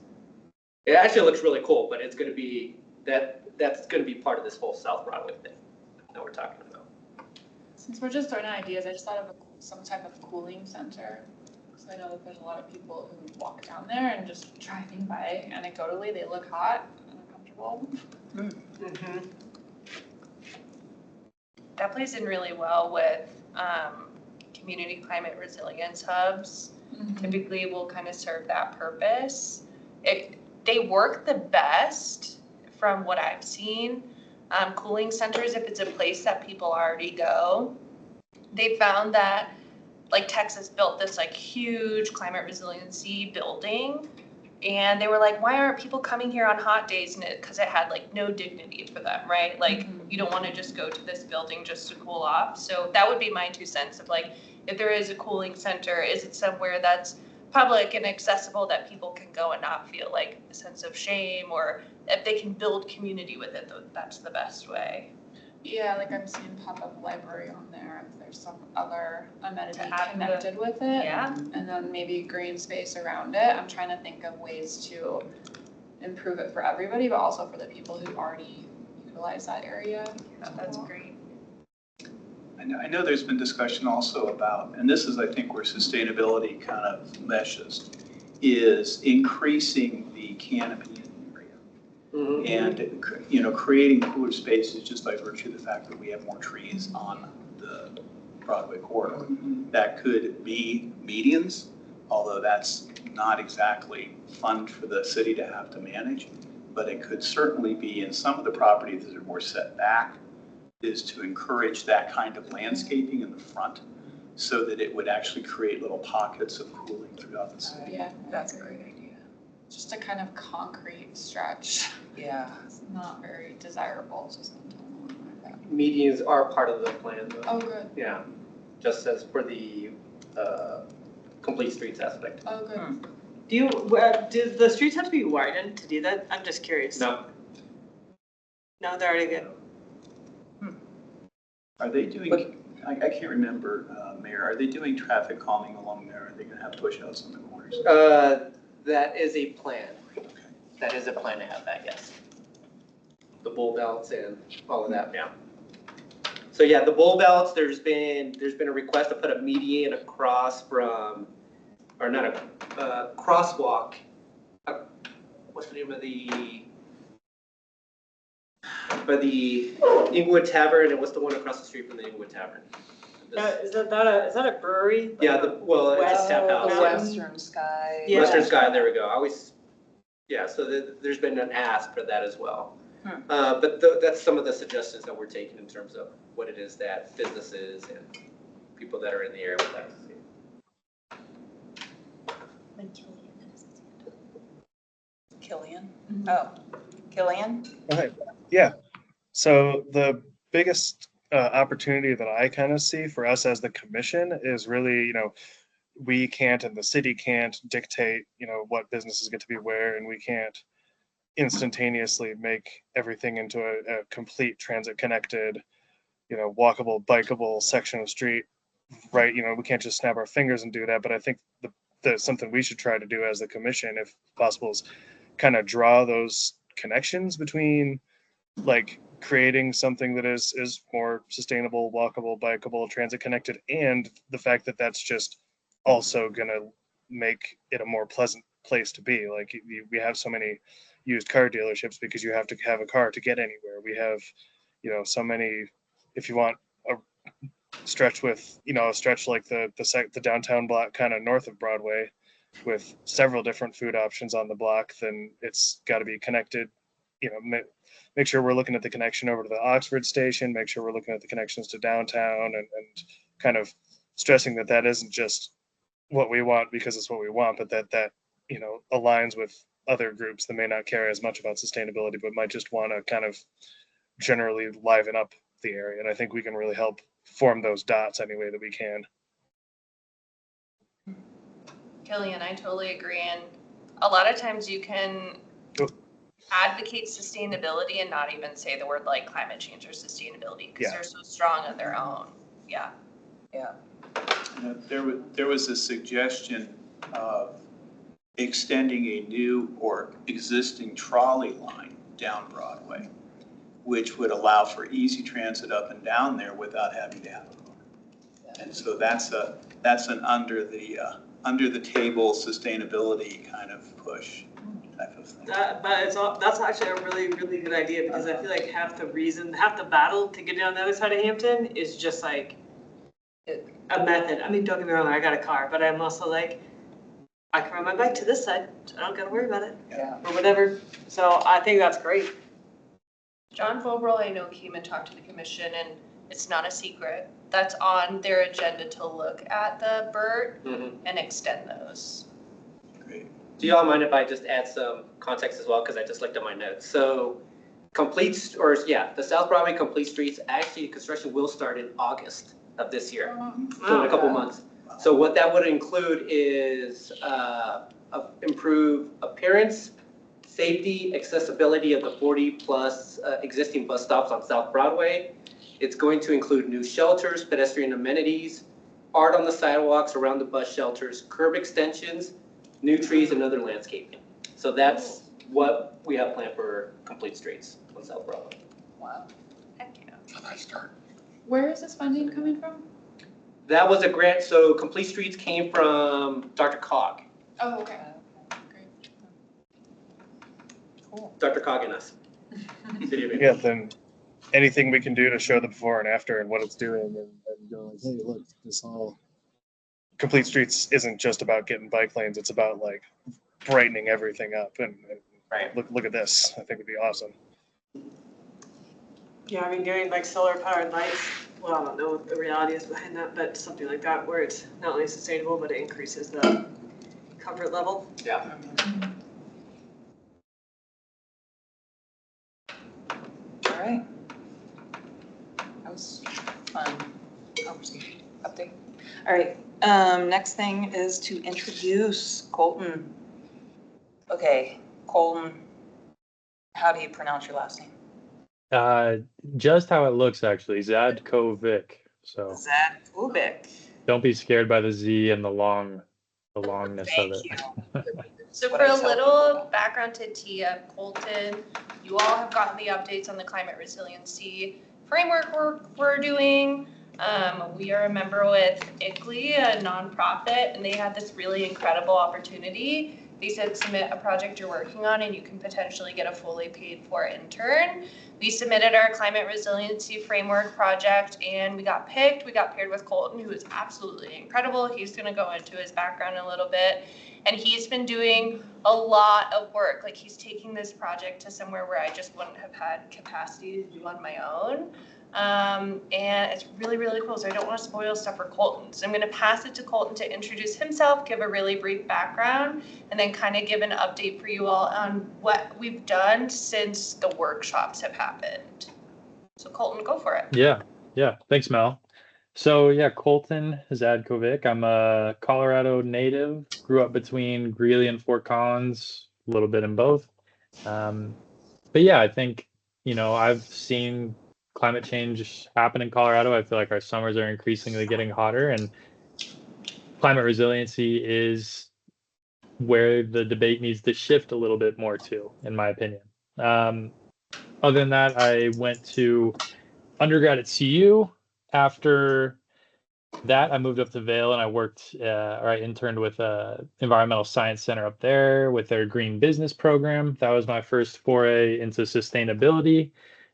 It actually looks really cool, but it's gonna be, that's gonna be part of this whole South Broadway thing that we're talking about. Since we're just throwing out ideas, I just thought of some type of cooling center. Because I know that there's a lot of people who walk down there and just driving by anecdotally, they look hot and uncomfortable. Mm-hmm. That plays in really well with community climate resilience hubs. Mm-hmm. Typically will kind of serve that purpose. They work the best from what I've seen. Cooling centers, if it's a place that people already go, they found that like Texas built this like huge climate resiliency building. And they were like, why aren't people coming here on hot days? Because it had like no dignity for them, right? Like you don't want to just go to this building just to cool off. So that would be my 2 cents of like, if there is a cooling center, is it somewhere that's public and accessible that people can go and not feel like a sense of shame, or if they can build community with it, that's the best way. Yeah, like I'm seeing pop-up library on there, if there's some other amenity To add to the- connected with it. Yeah. And then maybe green space around it. I'm trying to think of ways to improve it for everybody, but also for the people who already utilize that area. That's great. I know there's been discussion also about, and this is, I think, where sustainability kind of meshes, is increasing the canopy area. And, creating cooler spaces just by virtue of the fact that we have more trees on the Broadway corridor. That could be medians, although that's not exactly fun for the city to have to manage, but it could certainly be in some of the properties that are more set back, is to encourage that kind of landscaping in the front so that it would actually create little pockets of cooling throughout the city. Yeah, That's a great idea. just a kind of concrete stretch. Yeah. It's not very desirable, just like that. Medians are part of the plan though. Oh, good. Yeah, just as for the complete streets aspect. Oh, good. Do the streets have to be widened to do that? I'm just curious. No, No, they're already good. Are they doing, I can't remember, Mayor, are they doing traffic calming along there? Are they gonna have push outs in the corners? that is a plan. Okay. That is a plan to have that, yes. The bull belts and all of that, yeah. So yeah, the bull belts, there's been a request to put a median across from, or not a crosswalk. What's the name of the Inglewood Tavern, and what's the one across the street from the Inglewood Tavern? Is that a brewery? Yeah, it's a tap house. The yeah. Western Sky. Yeah. Western Sky, there we go. Yeah, so there's been an ask for that as well. But that's some of the suggestions that we're taking in terms of what it is that businesses and people that are in the area would like to see. Killian? Oh, Killian? Okay, yeah. So the biggest opportunity that I kind of see for us as the commission is really, we can't and the city can't dictate, what businesses get to be where, and we can't instantaneously make everything into a complete transit connected, walkable, bikeable section of street, right? We can't just snap our fingers and do that. But I think the something we should try to do as the commission, if possible, is kind of draw those connections between like creating something that is more sustainable, walkable, bikeable, transit connected, and the fact that that's just also going to make it a more pleasant place to be. Like we have so many used car dealerships because you have to have a car to get anywhere. We have, so many, if you want a stretch with, a stretch like the downtown block kind of north of Broadway with several different food options on the block, then it's got to be connected, make sure we're looking at the connection over to the Oxford station, make sure we're looking at the connections to downtown, and kind of stressing that isn't just what we want because it's what we want, but that aligns with other groups that may not care as much about sustainability, but might just want to kind of generally liven up the area. And I think we can really help form those dots any way that we can. Killian, I totally agree. And a lot of times you can advocate sustainability and not even say the word like climate change or sustainability because they're so strong on their own. Yeah. Yeah. There was a suggestion of extending a new or existing trolley line down Broadway, which would allow for easy transit up and down there without having to have a car. And so that's an under the table sustainability kind of push type of thing. That's actually a really, really good idea because I feel like half the battle to get down the other side of Hampton is just like a method. I mean, don't get me wrong, I got a car, but I'm also like, I can ride my bike to this side, so I don't gotta worry about it. Yeah. Or whatever. So I think that's great. John Fobrel, I know, came and talked to the commission, and it's not a secret. That's on their agenda to look at the BERT and extend those. Great. Do y'all mind if I just add some context as well? Because I just looked at my notes. So the South Broadway complete streets, actually construction will start in August of this year. So in a couple months. So what that would include is improve appearance, safety, accessibility of the 40 plus existing bus stops on South Broadway, It's going to include new shelters, pedestrian amenities, art on the sidewalks around the bus shelters, curb extensions, new trees, and other landscaping. So that's what we have planned for Complete Streets on South Broadway. Wow. Heck yeah. It's a nice start. Where is this funding coming from? That was a grant, so Complete Streets came from DRCOG, Oh, okay. Great. Cool. DRCOG and us. City of Yeah, England. then anything we can do to show the before and after and what it's doing and go like, hey, look, this all Complete Streets isn't just about getting bike lanes, it's about like brightening everything up and Right. look at this. I think it'd be awesome. Yeah, I mean, doing like solar powered lights, well, I don't know what the reality is behind that, but something like that where it's not only sustainable, but it increases the comfort level. Yeah. All right. That was fun conversation, update. All right, next thing is to introduce Colton. Okay, Colton, how do you pronounce your last name? Just how it looks, actually, Zadkovic. So Zadkovic. don't be scared by the Z and the longness of it. So What for I a tell little people. background to Tia, Colton, you all have gotten the updates on the climate resiliency framework we're doing. We are a member with ICLEI, a nonprofit, and they had this really incredible opportunity. They said submit a project you're working on and you can potentially get a fully paid for intern. We submitted our climate resiliency framework project and we got picked. We got paired with Colton, who is absolutely incredible. He's gonna go into his background a little bit. And he's been doing a lot of work. Like he's taking this project to somewhere where I just wouldn't have had capacity to do on my own. And it's really, really cool. So I don't want to spoil stuff for Colton. So I'm going to pass it to Colton to introduce himself, give a really brief background, and then kind of give an update for you all on what we've done since the workshops have happened. So Colton, go for it. Yeah. Thanks, Mel. So yeah, Colton Zadkovic. I'm a Colorado native. Grew up between Greeley and Fort Collins, a little bit in both. But yeah, I think, I've seen climate change happen in Colorado. I feel like our summers are increasingly getting hotter, and climate resiliency is where the debate needs to shift a little bit more to, in my opinion. Other than that, I went to undergrad at CU. After that, I moved up to Vail and I interned with Environmental Science Center up there with their green business program. That was my first foray into sustainability.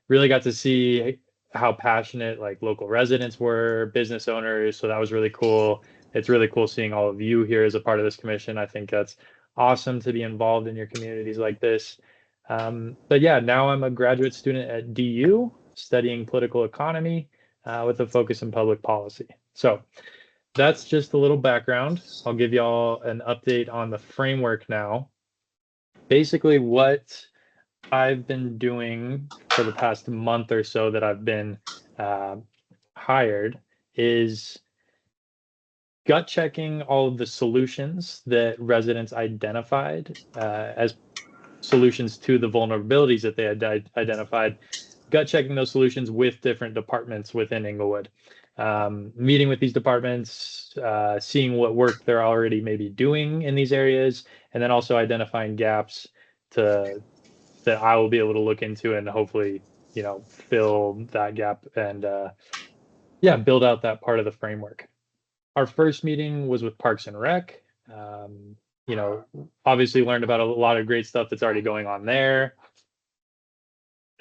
Really got to see how passionate like local residents were, business owners. So that was really cool. It's really cool seeing all of you here as a part of this commission. I think that's awesome to be involved in your communities like this. But yeah, now I'm a graduate student at DU studying political economy with a focus in public policy. So that's just a little background. I'll give y'all an update on the framework now. Basically, what I've been doing for the past month or so that I've been hired is gut checking all of the solutions that residents identified as solutions to the vulnerabilities that they had identified, gut checking those solutions with different departments within Inglewood. Meeting with these departments, seeing what work they're already maybe doing in these areas, and then also identifying gaps that I will be able to look into and hopefully, fill that gap and build out that part of the framework. Our first meeting was with Parks and Rec. Obviously learned about a lot of great stuff that's already going on there.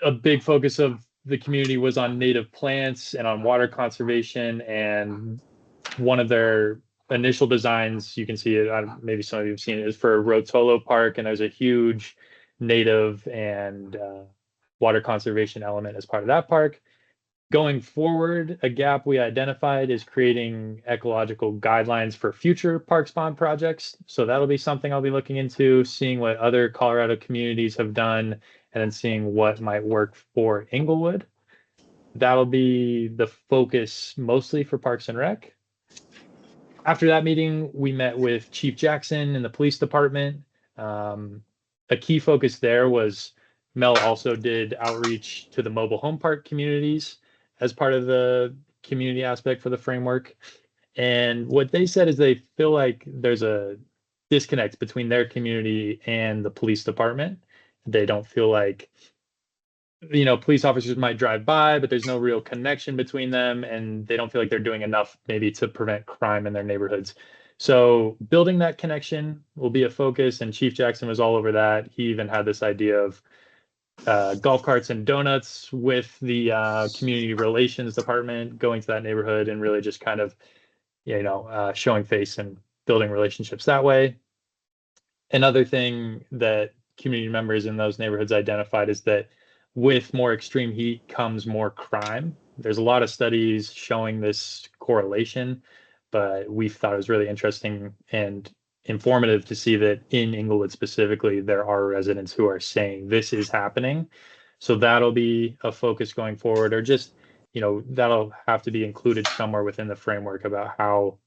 A big focus of the community was on native plants and on water conservation. And one of their initial designs, you can see it, maybe some of you have seen it, is for Rotolo Park. And there's a huge native and water conservation element as part of that park. Going forward, a gap we identified is creating ecological guidelines for future parks bond projects. So that'll be something I'll be looking into, seeing what other Colorado communities have done, and then seeing what might work for Inglewood. That'll be the focus mostly for Parks and Rec. After that meeting, we met with Chief Jackson in the police department. A key focus there was Mel also did outreach to the mobile home park communities. as part of the community aspect for the framework. And what they said is they feel like there's a disconnect between their community and the police department. They don't feel like, police officers might drive by, but there's no real connection between them, and they don't feel like they're doing enough maybe to prevent crime in their neighborhoods. So building that connection will be a focus, and Chief Jackson was all over that. He even had this idea of golf carts and donuts with the community relations department going to that neighborhood and really just kind of, showing face and building relationships that way. Another thing that community members in those neighborhoods identified is that with more extreme heat comes more crime. There's a lot of studies showing this correlation, but we thought it was really interesting and informative to see that in Inglewood specifically, there are residents who are saying this is happening. So that'll be a focus going forward, or just, that'll have to be included somewhere within the framework about how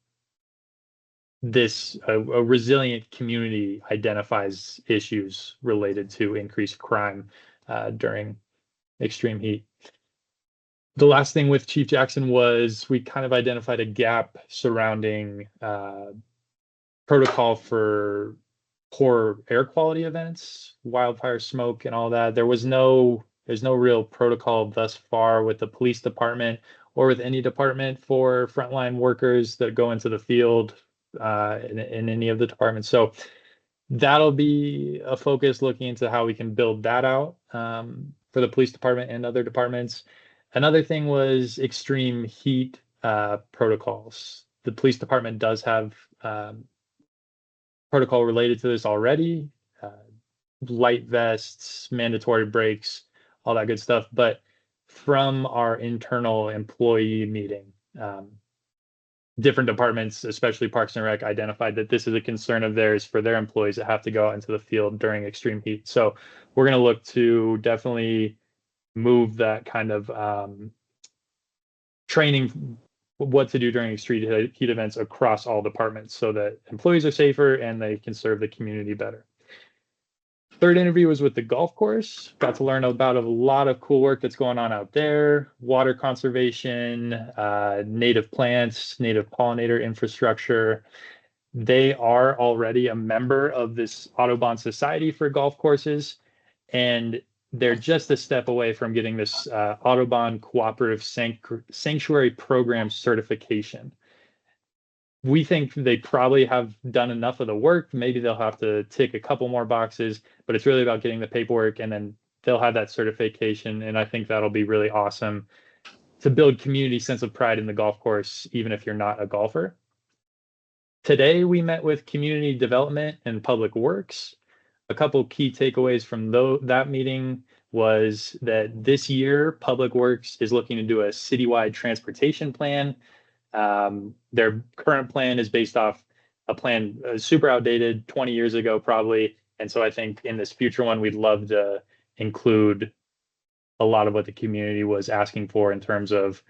this a resilient community identifies issues related to increased crime during extreme heat. The last thing with Chief Jackson was we kind of identified a gap surrounding protocol for poor air quality events, wildfire smoke and all that. There's no real protocol thus far with the police department or with any department for frontline workers that go into the field in any of the departments. So that'll be a focus, looking into how we can build that out for the police department and other departments. Another thing was extreme heat protocols. The police department does have protocol related to this already, light vests, mandatory breaks, all that good stuff. But from our internal employee meeting, different departments, especially Parks and Rec, identified that this is a concern of theirs for their employees that have to go out into the field during extreme heat. So we're going to look to definitely move that kind of training, what to do during extreme heat events across all departments so that employees are safer and they can serve the community better. Third interview was with the golf course. Got to learn about a lot of cool work that's going on out there: water conservation, native plants, native pollinator infrastructure. They are already a member of this Audubon Society for golf courses, and they're just a step away from getting this Audubon Cooperative Sanctuary Program certification. We think they probably have done enough of the work. Maybe they'll have to tick a couple more boxes, but it's really about getting the paperwork, and then they'll have that certification. And I think that'll be really awesome to build community sense of pride in the golf course, even if you're not a golfer. Today, we met with community development and public works. A couple key takeaways from that meeting was that this year, Public Works is looking to do a citywide transportation plan. Their current plan is based off a plan super outdated 20 years ago, probably. And so I think in this future one, we'd love to include a lot of what the community was asking for in terms of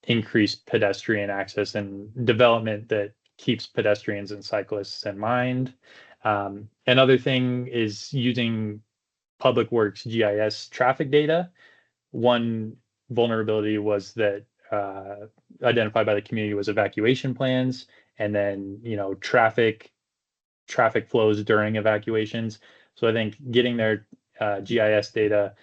increased pedestrian access and development that keeps pedestrians and cyclists in mind. Another thing is using Public Works GIS traffic data. One vulnerability was that identified by the community was evacuation plans, and then traffic flows during evacuations. So I think getting their GIS data,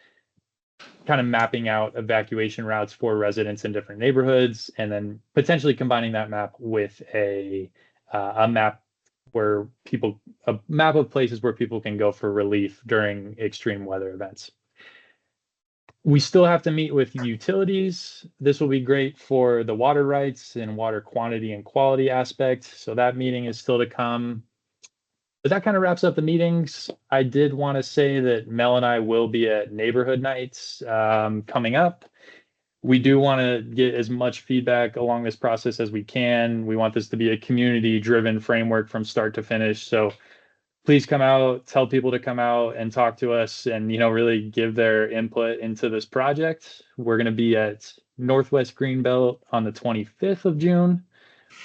kind of mapping out evacuation routes for residents in different neighborhoods, and then potentially combining that map with a map of places where people can go for relief during extreme weather events. We still have to meet with utilities. This will be great for the water rights and water quantity and quality aspect. So that meeting is still to come. But that kind of wraps up the meetings. I did want to say that Mel and I will be at neighborhood nights coming up. We do want to get as much feedback along this process as we can. We want this to be a community-driven framework from start to finish. So please come out, tell people to come out and talk to us and, really give their input into this project. We're going to be at Northwest Greenbelt on the 25th of June.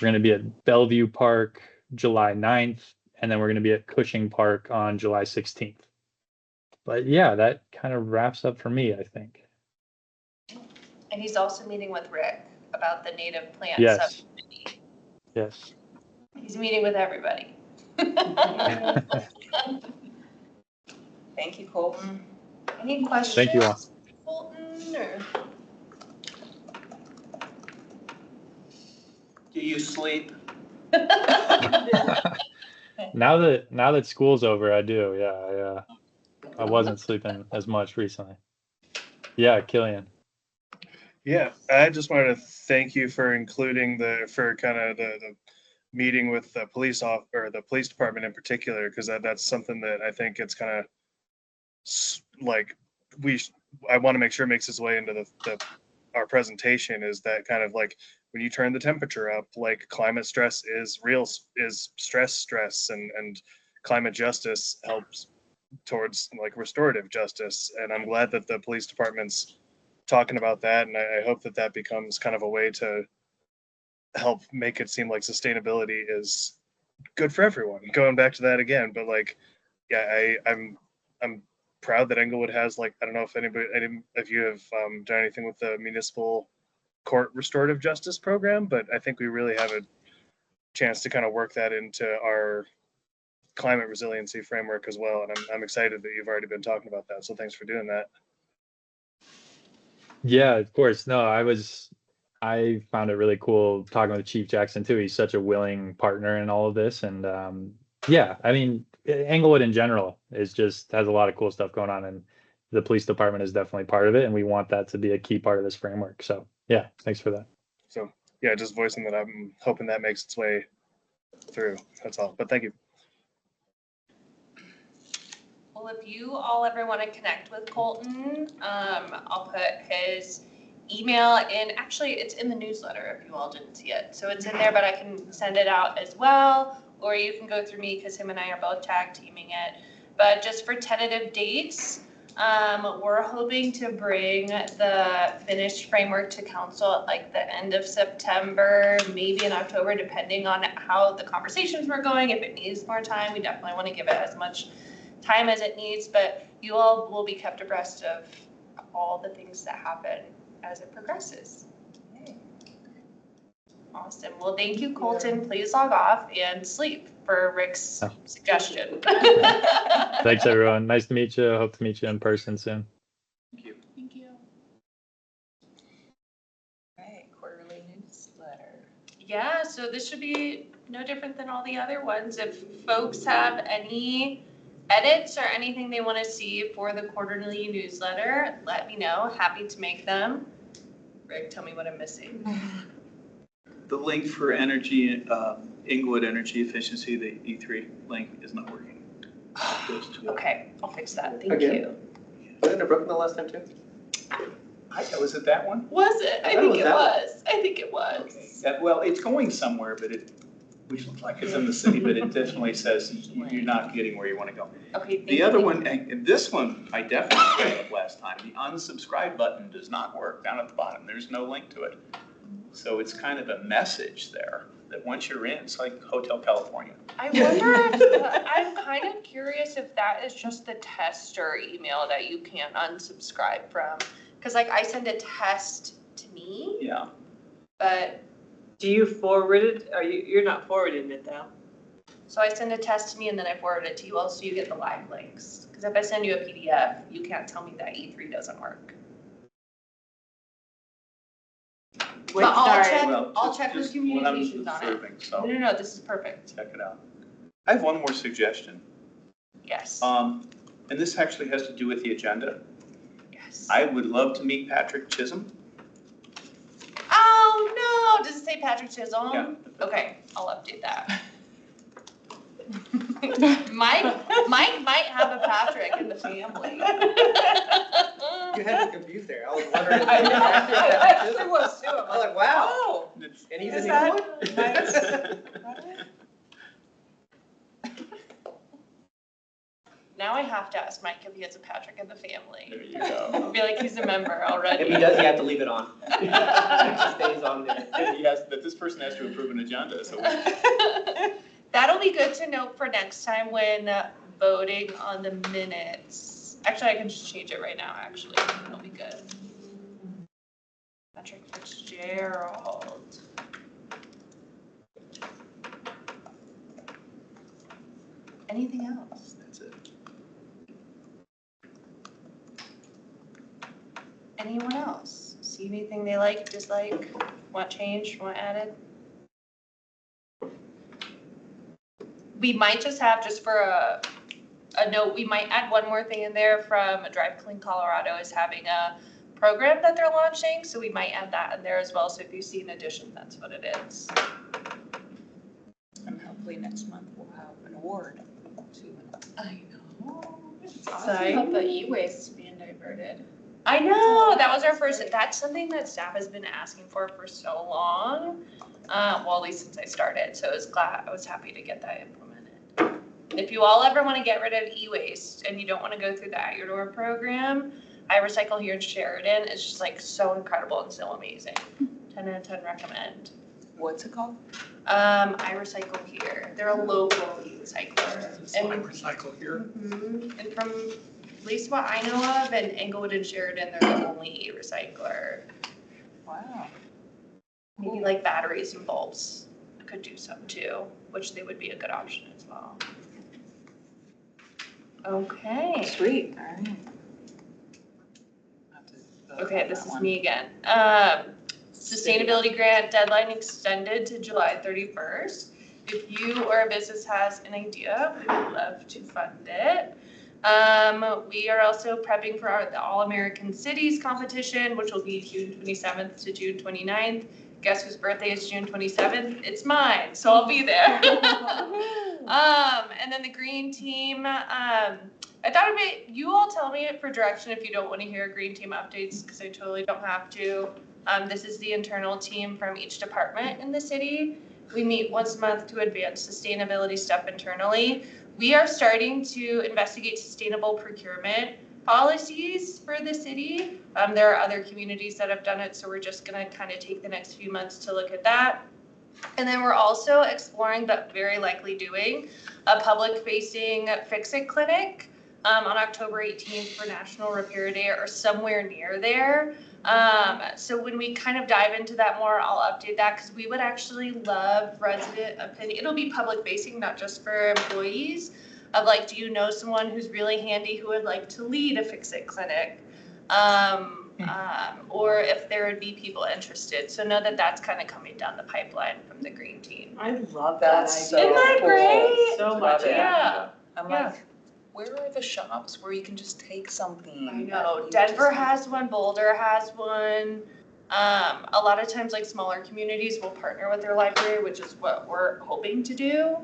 We're going to be at Bellevue Park July 9th, and then we're going to be at Cushing Park on July 16th. But yeah, that kind of wraps up for me, I think. And he's also meeting with Rick about the native plant Yes. subcommittee. Yes. He's meeting with everybody. Thank you, Colton. Any questions? Thank you all. Colton, or? Do you sleep? Now that school's over, I do. Yeah, I wasn't sleeping as much recently. Yeah, Killian. Yeah, I just wanted to thank you for including the meeting with the police or the police department in particular, because that's something that I think it's kind of like I want to make sure makes its way into our presentation, is that kind of like when you turn the temperature up, like climate stress is stress and climate justice helps towards like restorative justice. And I'm glad that the police department's talking about that. And I hope that becomes kind of a way to help make it seem like sustainability is good for everyone. Going back to that again, but like, yeah, I'm proud that Englewood has, like, I don't know if you have done anything with the municipal court restorative justice program, but I think we really have a chance to kind of work that into our climate resiliency framework as well. And I'm excited that you've already been talking about that. So thanks for doing that. Yeah, of course. No, I found it really cool talking with Chief Jackson too. He's such a willing partner in all of this. And yeah, I mean, Englewood in general has a lot of cool stuff going on, and the police department is definitely part of it. And we want that to be a key part of this framework. So yeah, thanks for that. So yeah, just voicing that I'm hoping that makes its way through. That's all. But thank you. Well, if you all ever want to connect with Colton, I'll put his email in. Actually, it's in the newsletter if you all didn't see it. So it's in there, but I can send it out as well. Or you can go through me because him and I are both tag teaming it. But just for tentative dates, we're hoping to bring the finished framework to council at like the end of September, maybe in October, depending on how the conversations were going. If it needs more time, we definitely want to give it as much time as it needs, but you all will be kept abreast of all the things that happen as it progresses. Awesome. Well, thank you, Colton. Please log off and sleep for Rick's suggestion. Thanks, everyone. Nice to meet you. Hope to meet you in person soon. Thank you. Thank you. All right, quarterly newsletter. Yeah, so this should be no different than all the other ones. If folks have any edits or anything they want to see for the quarterly newsletter, let me know. Happy to make them. Rick, tell me what I'm missing. The link for energy, Englewood energy efficiency, the E3 link is not working. Okay, I'll fix that. Thank Again? you. Wasn't it broken the last time too? Was it that one? Was it? I think it was. I think it was. Well, it's going somewhere, but which looks like it's in the city, but it definitely says you're not getting where you want to go. Okay. The other one, and this one, I definitely failed last time. The unsubscribe button does not work down at the bottom. There's no link to it. So it's kind of a message there that once you're in, it's like Hotel California. I wonder I'm kind of curious if that is just the tester email that you can't unsubscribe from. Because like I send a test to me. Yeah. But. Do you forward it? You're not forwarding it though? So I send a test to me and then I forward it to you all so you get the live links. Because if I send you a PDF, you can't tell me that E3 doesn't work. Wait, but sorry. I'll check with communications on it. So No, this is perfect. check it out. I have one more suggestion. Yes. And this actually has to do with the agenda. Yes. I would love to meet Patrick Chisholm. Oh no! Does it say Patrick Chisholm? Yeah. Okay, I'll update that. Mike might have a Patrick in the family. You had me confused there. I was wondering. I know. I actually was too. I was like, wow. Oh. And he's Is in that Englewood? Now I have to ask Mike if he has a Patrick in the family. There you go. I'll be like, he's a member already. If he does, you have to leave it on. It stays on there. But this person has to approve an agenda, so. That'll be good to note for next time when voting on the minutes. Actually, I can just change it right now, actually. It'll be good. Patrick Fitzgerald. Anything else? That's it. Anyone else? See anything they like, dislike, want changed, want added? We might just have, just for a note, we might add one more thing in there from Drive Clean Colorado is having a program that they're launching, so we might add that in there as well. So if you see an addition, that's what it is. And hopefully next month we'll have an award. I know. It's awesome about the e-waste being diverted. I know, that was our first, that's something that staff has been asking for so long. Well, at least since I started, so I was happy to get that implemented. If you all ever want to get rid of e-waste and you don't want to go through the At Your Door program, I Recycle here in Sheridan is just like so incredible and so amazing. 10 out of 10 recommend. What's it called? I Recycle here. They're a local e-recycler. I recycle here. And from at least what I know of, in Englewood and Sheridan, they're the only e-recycler. Wow. Maybe like batteries and bulbs could do some too, which they would be a good option as well. Okay. Sweet, all right. Okay, this is me again. Sustainability grant deadline extended to July 31st. If you or a business has an idea, we would love to fund it. We are also prepping for the All-American Cities competition, which will be June 27th to June 29th. Guess whose birthday is June 27th? It's mine, so I'll be there. And then the green team, I thought of it, you all tell me it for direction if you don't want to hear green team updates, because I totally don't have to. This is the internal team from each department in the city. We meet once a month to advance sustainability stuff internally. We are starting to investigate sustainable procurement policies for the city. There are other communities that have done it, so we're just gonna kind of take the next few months to look at that. And then we're also exploring, but very likely doing, a public-facing Fix-It clinic on October 18th for National Repair Day or somewhere near there. So when we kind of dive into that more, I'll update that because we would actually love resident opinion. It'll be public-facing, not just for employees. Of like, do you know someone who's really handy who would like to lead a Fix-It clinic? Or if there would be people interested. So know that that's kind of coming down the pipeline from the green team. I love that That's idea. so Isn't that cool. great? So Love much. it. Yeah. I'm Yeah. like, where are the shops where you can just take something? I know, that you Denver just- has one, Boulder has one. A lot of times like smaller communities will partner with their library, which is what we're hoping to do.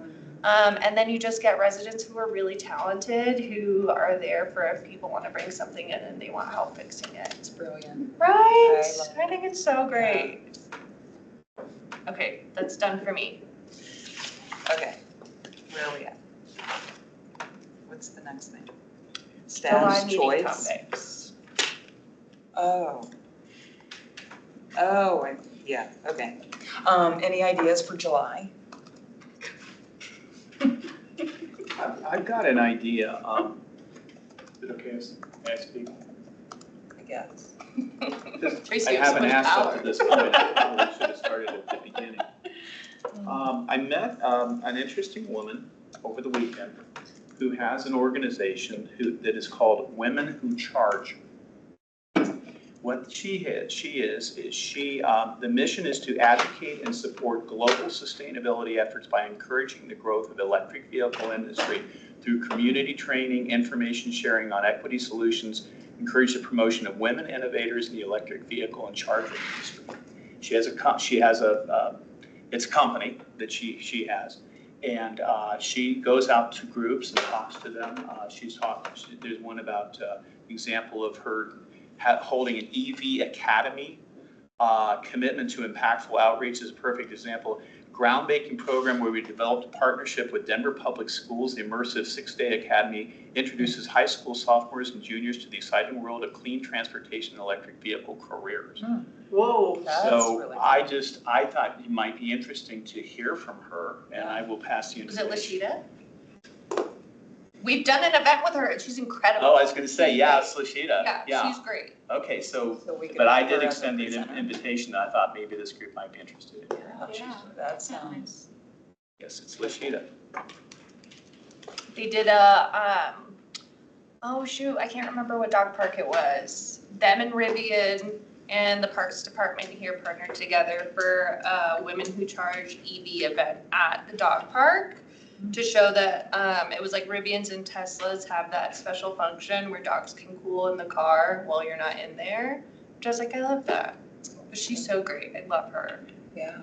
And then you just get residents who are really talented, who are there for if people want to bring something in and they want help fixing it. It's brilliant. Right, I love I think it's so great. Okay, that's done for me. Okay, where are we at? What's the next thing? July Staff's meeting choice? topics. Yeah, okay. Any ideas for July? I've got an idea. Is it okay if I speak? I guess. Tracy, I you have so haven't much asked up power. to this point. I probably should have started at the beginning. I met an interesting woman over the weekend who has an organization that is called Women Who Charge. What she is the mission is to advocate and support global sustainability efforts by encouraging the growth of the electric vehicle industry through community training, information sharing on equity solutions, encourage the promotion of women innovators in the electric vehicle and charging industry. It's a company that she has, and she goes out to groups and talks to them. There's one about example of her holding an EV Academy. Commitment to impactful outreach is a perfect example. Groundbreaking program where we developed a partnership with Denver Public Schools. The immersive 6-day academy introduces high school sophomores and juniors to the exciting world of clean transportation and electric vehicle careers. Whoa. That's So really I thought it might be interesting to hear from her, and I will pass the Was it information. Lashida? We've done an event with her and she's incredible. Oh, I was gonna say, yeah, Slashita. Yeah, she's great. Okay, so, So we could but I put her did as a extend the presenter. invitation. I thought maybe this group might be interested. Yeah, that sounds. Yes, it's Lashita. They did oh shoot, I can't remember what dog park it was. Them and Rivian and the Parks Department here partnered together for a Women Who Charge EV event at the dog park to show that it was like Rivians and Teslas have that special function where dogs can cool in the car while you're not in there. Which I was like, I love that. But she's so great. I love her. Yeah.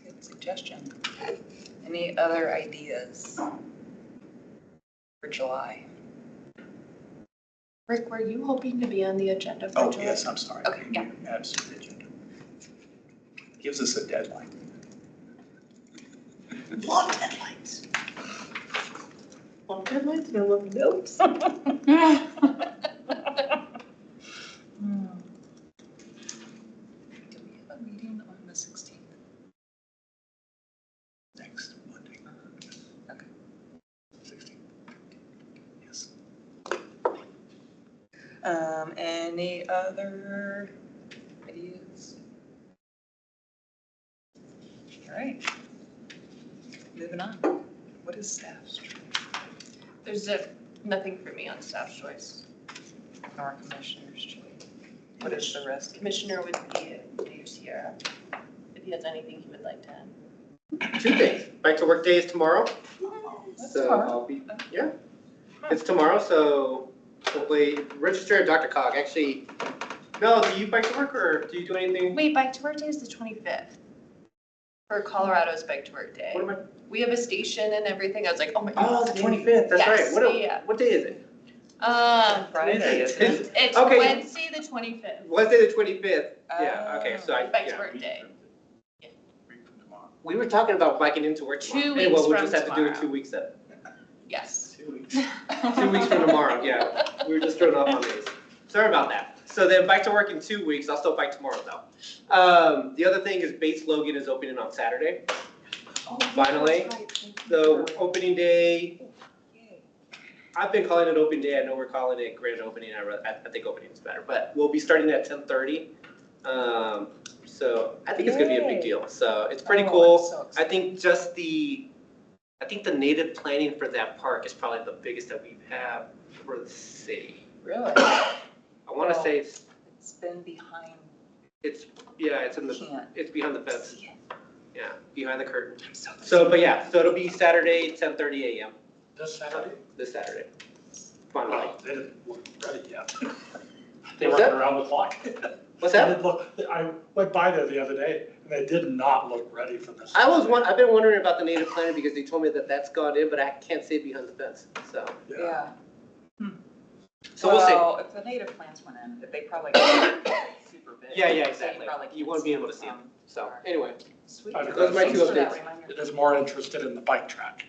Good suggestion. Any other ideas for July? Rick, were you hoping to be on the agenda for Oh, July? yes, I'm sorry. Okay, yeah. Absolutely. Gives us a deadline. Long deadlines. Long deadlines, no long notes. Do we have a meeting on the 16th? Next Monday. Okay. 16. Yes. Any other ideas? All right. Moving on. What is staff's choice? There's nothing for me on staff's choice. Nor commissioner's choice. What is the rest? Commissioner would be Dave Sierra, if he has anything he would like to add. 2 days. Back to work day is tomorrow. So tomorrow. I'll be, yeah. It's tomorrow, so hopefully register at DRCOG. Actually, Mel, do you bike to work or do you do anything? Wait, Bike to Work Day is the 25th. For Colorado's Bike to Work Day. What am I? We have a station and everything. I was like, oh my God. Oh, the 25th. That's Yes, right. yeah. What day is it? Friday, isn't it? It's Okay. Wednesday the 25th. Wednesday the 25th. Yeah. Okay. So I. Bike to Yeah. Work Day. Week from tomorrow. We were talking about biking into work. 2 tomorrow. weeks Well, we'll from just have to do it tomorrow. 2 weeks then. Yes. 2 weeks. 2 weeks from tomorrow. Yeah. We were just throwing off on days. Sorry about that. So then bike to work in 2 weeks. I'll still bike tomorrow though. The other thing is Bates Logan is opening on Saturday. Oh, Finally. So opening day. I've been calling it open day. I know we're calling it grand opening. I think opening is better, but we'll be starting at 10:30. So I think it's gonna be a big deal. So it's pretty cool. So I think I think the native planning for that park is probably the biggest that we have for the city. really? I want to Well, say It's been behind. it's Can't it's behind the fence. see it. Yeah, behind the curtain. I'm so So, but yeah, so it'll be Saturday, 10:30 a.m. This Saturday? this Saturday. Finally. Oh, they didn't look ready yet. They What's worked that? around the clock. What's They that? didn't look- I went by there the other day and they did not look ready for this. I've been wondering about the native planning because they told me that that's gone in, but I can't see it behind the fence. So, Yeah. so we'll see. Well, if the native plants went in, they probably got super big. Yeah, So you exactly. probably You can't won't be see able to see from them. So, far. anyway, Sweet. I'd Those are my Thanks two for that updates. reminder. It is more interested in the bike track.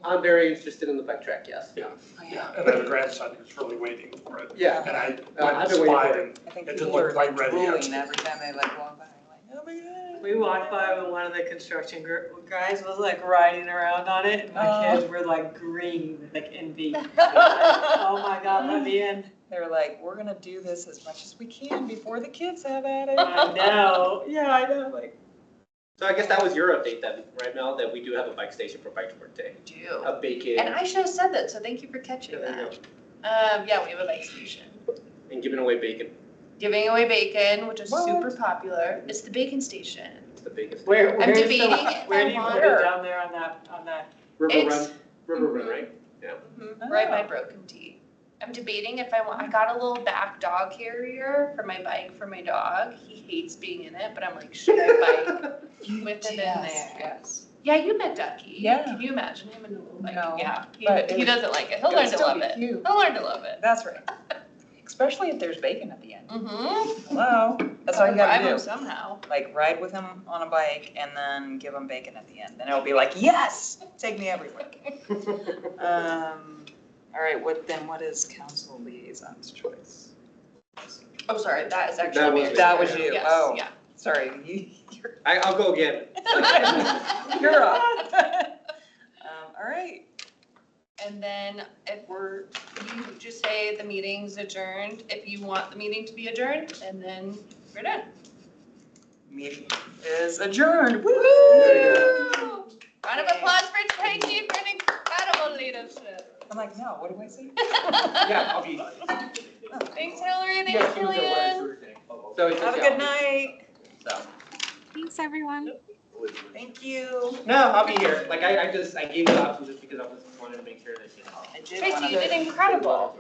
I'm very interested in the bike track, yes. Yeah, Oh, yeah. And I have a grandson who's really waiting for it. Yeah. And I I've went and been waiting spied for and I think it didn't people look are quite like ready drooling yet. every time they like walk by, like, oh my God. We walked by when one of the construction guys was like riding around on it, and my kids were like green with like envy. Like, oh my God, let me in. They're like, we're gonna do this as much as we can before the kids have at it. I know. Yeah, I know. Like, So I guess that was your update then, right, Mel, that we do have a bike station for Bike to Work Day. We do. A bacon And I should have said that, so thank you for catching Yeah, there you that. Yeah, we have a bike station. and giving away bacon. Giving away bacon, which is What? super popular. It's the bacon station. It's the biggest. where's debating the, if where I do you want put her. it down there on that? It's- River Run, right? Yeah. Right by Oh. Broken Tea. I'm debating if I got a little back dog carrier for my bike for my dog. He hates being in it, but I'm like, should I bike with him in there? Yes. Yeah, you met Ducky. Yeah. Can you imagine him in a little bike? No, Yeah, but he it- doesn't like it. He'll It'll learn to still love be it. cute. He'll learn to love it. That's right. Especially if there's bacon at the end. Mm-hmm. Hello? That's all you gotta Him do. somehow. Like ride with him on a bike and then give him bacon at the end. Then it'll be like, yes, take me everywhere. All right, what is council liaison's choice? Oh, sorry, that is That actually was me. That was you. Yes, Oh. yeah. Sorry, I'll go again. you're up. All right. And then you just say the meeting's adjourned, if you want the meeting to be adjourned, and then we're done. Meeting is adjourned. Woo! Round of applause for Tracy for an incredible leadership. I'm like, no, what do I say? Yeah, I'll be. Thanks, Hillary, You guys thanks, can move Jillian. their thing. So it's Have a just- good night. So, Thanks, everyone. Thank you. no, I'll be here. Like I gave you the option just because I was wanting to make sure that you know. I did Tracy, wanna- you did incredible.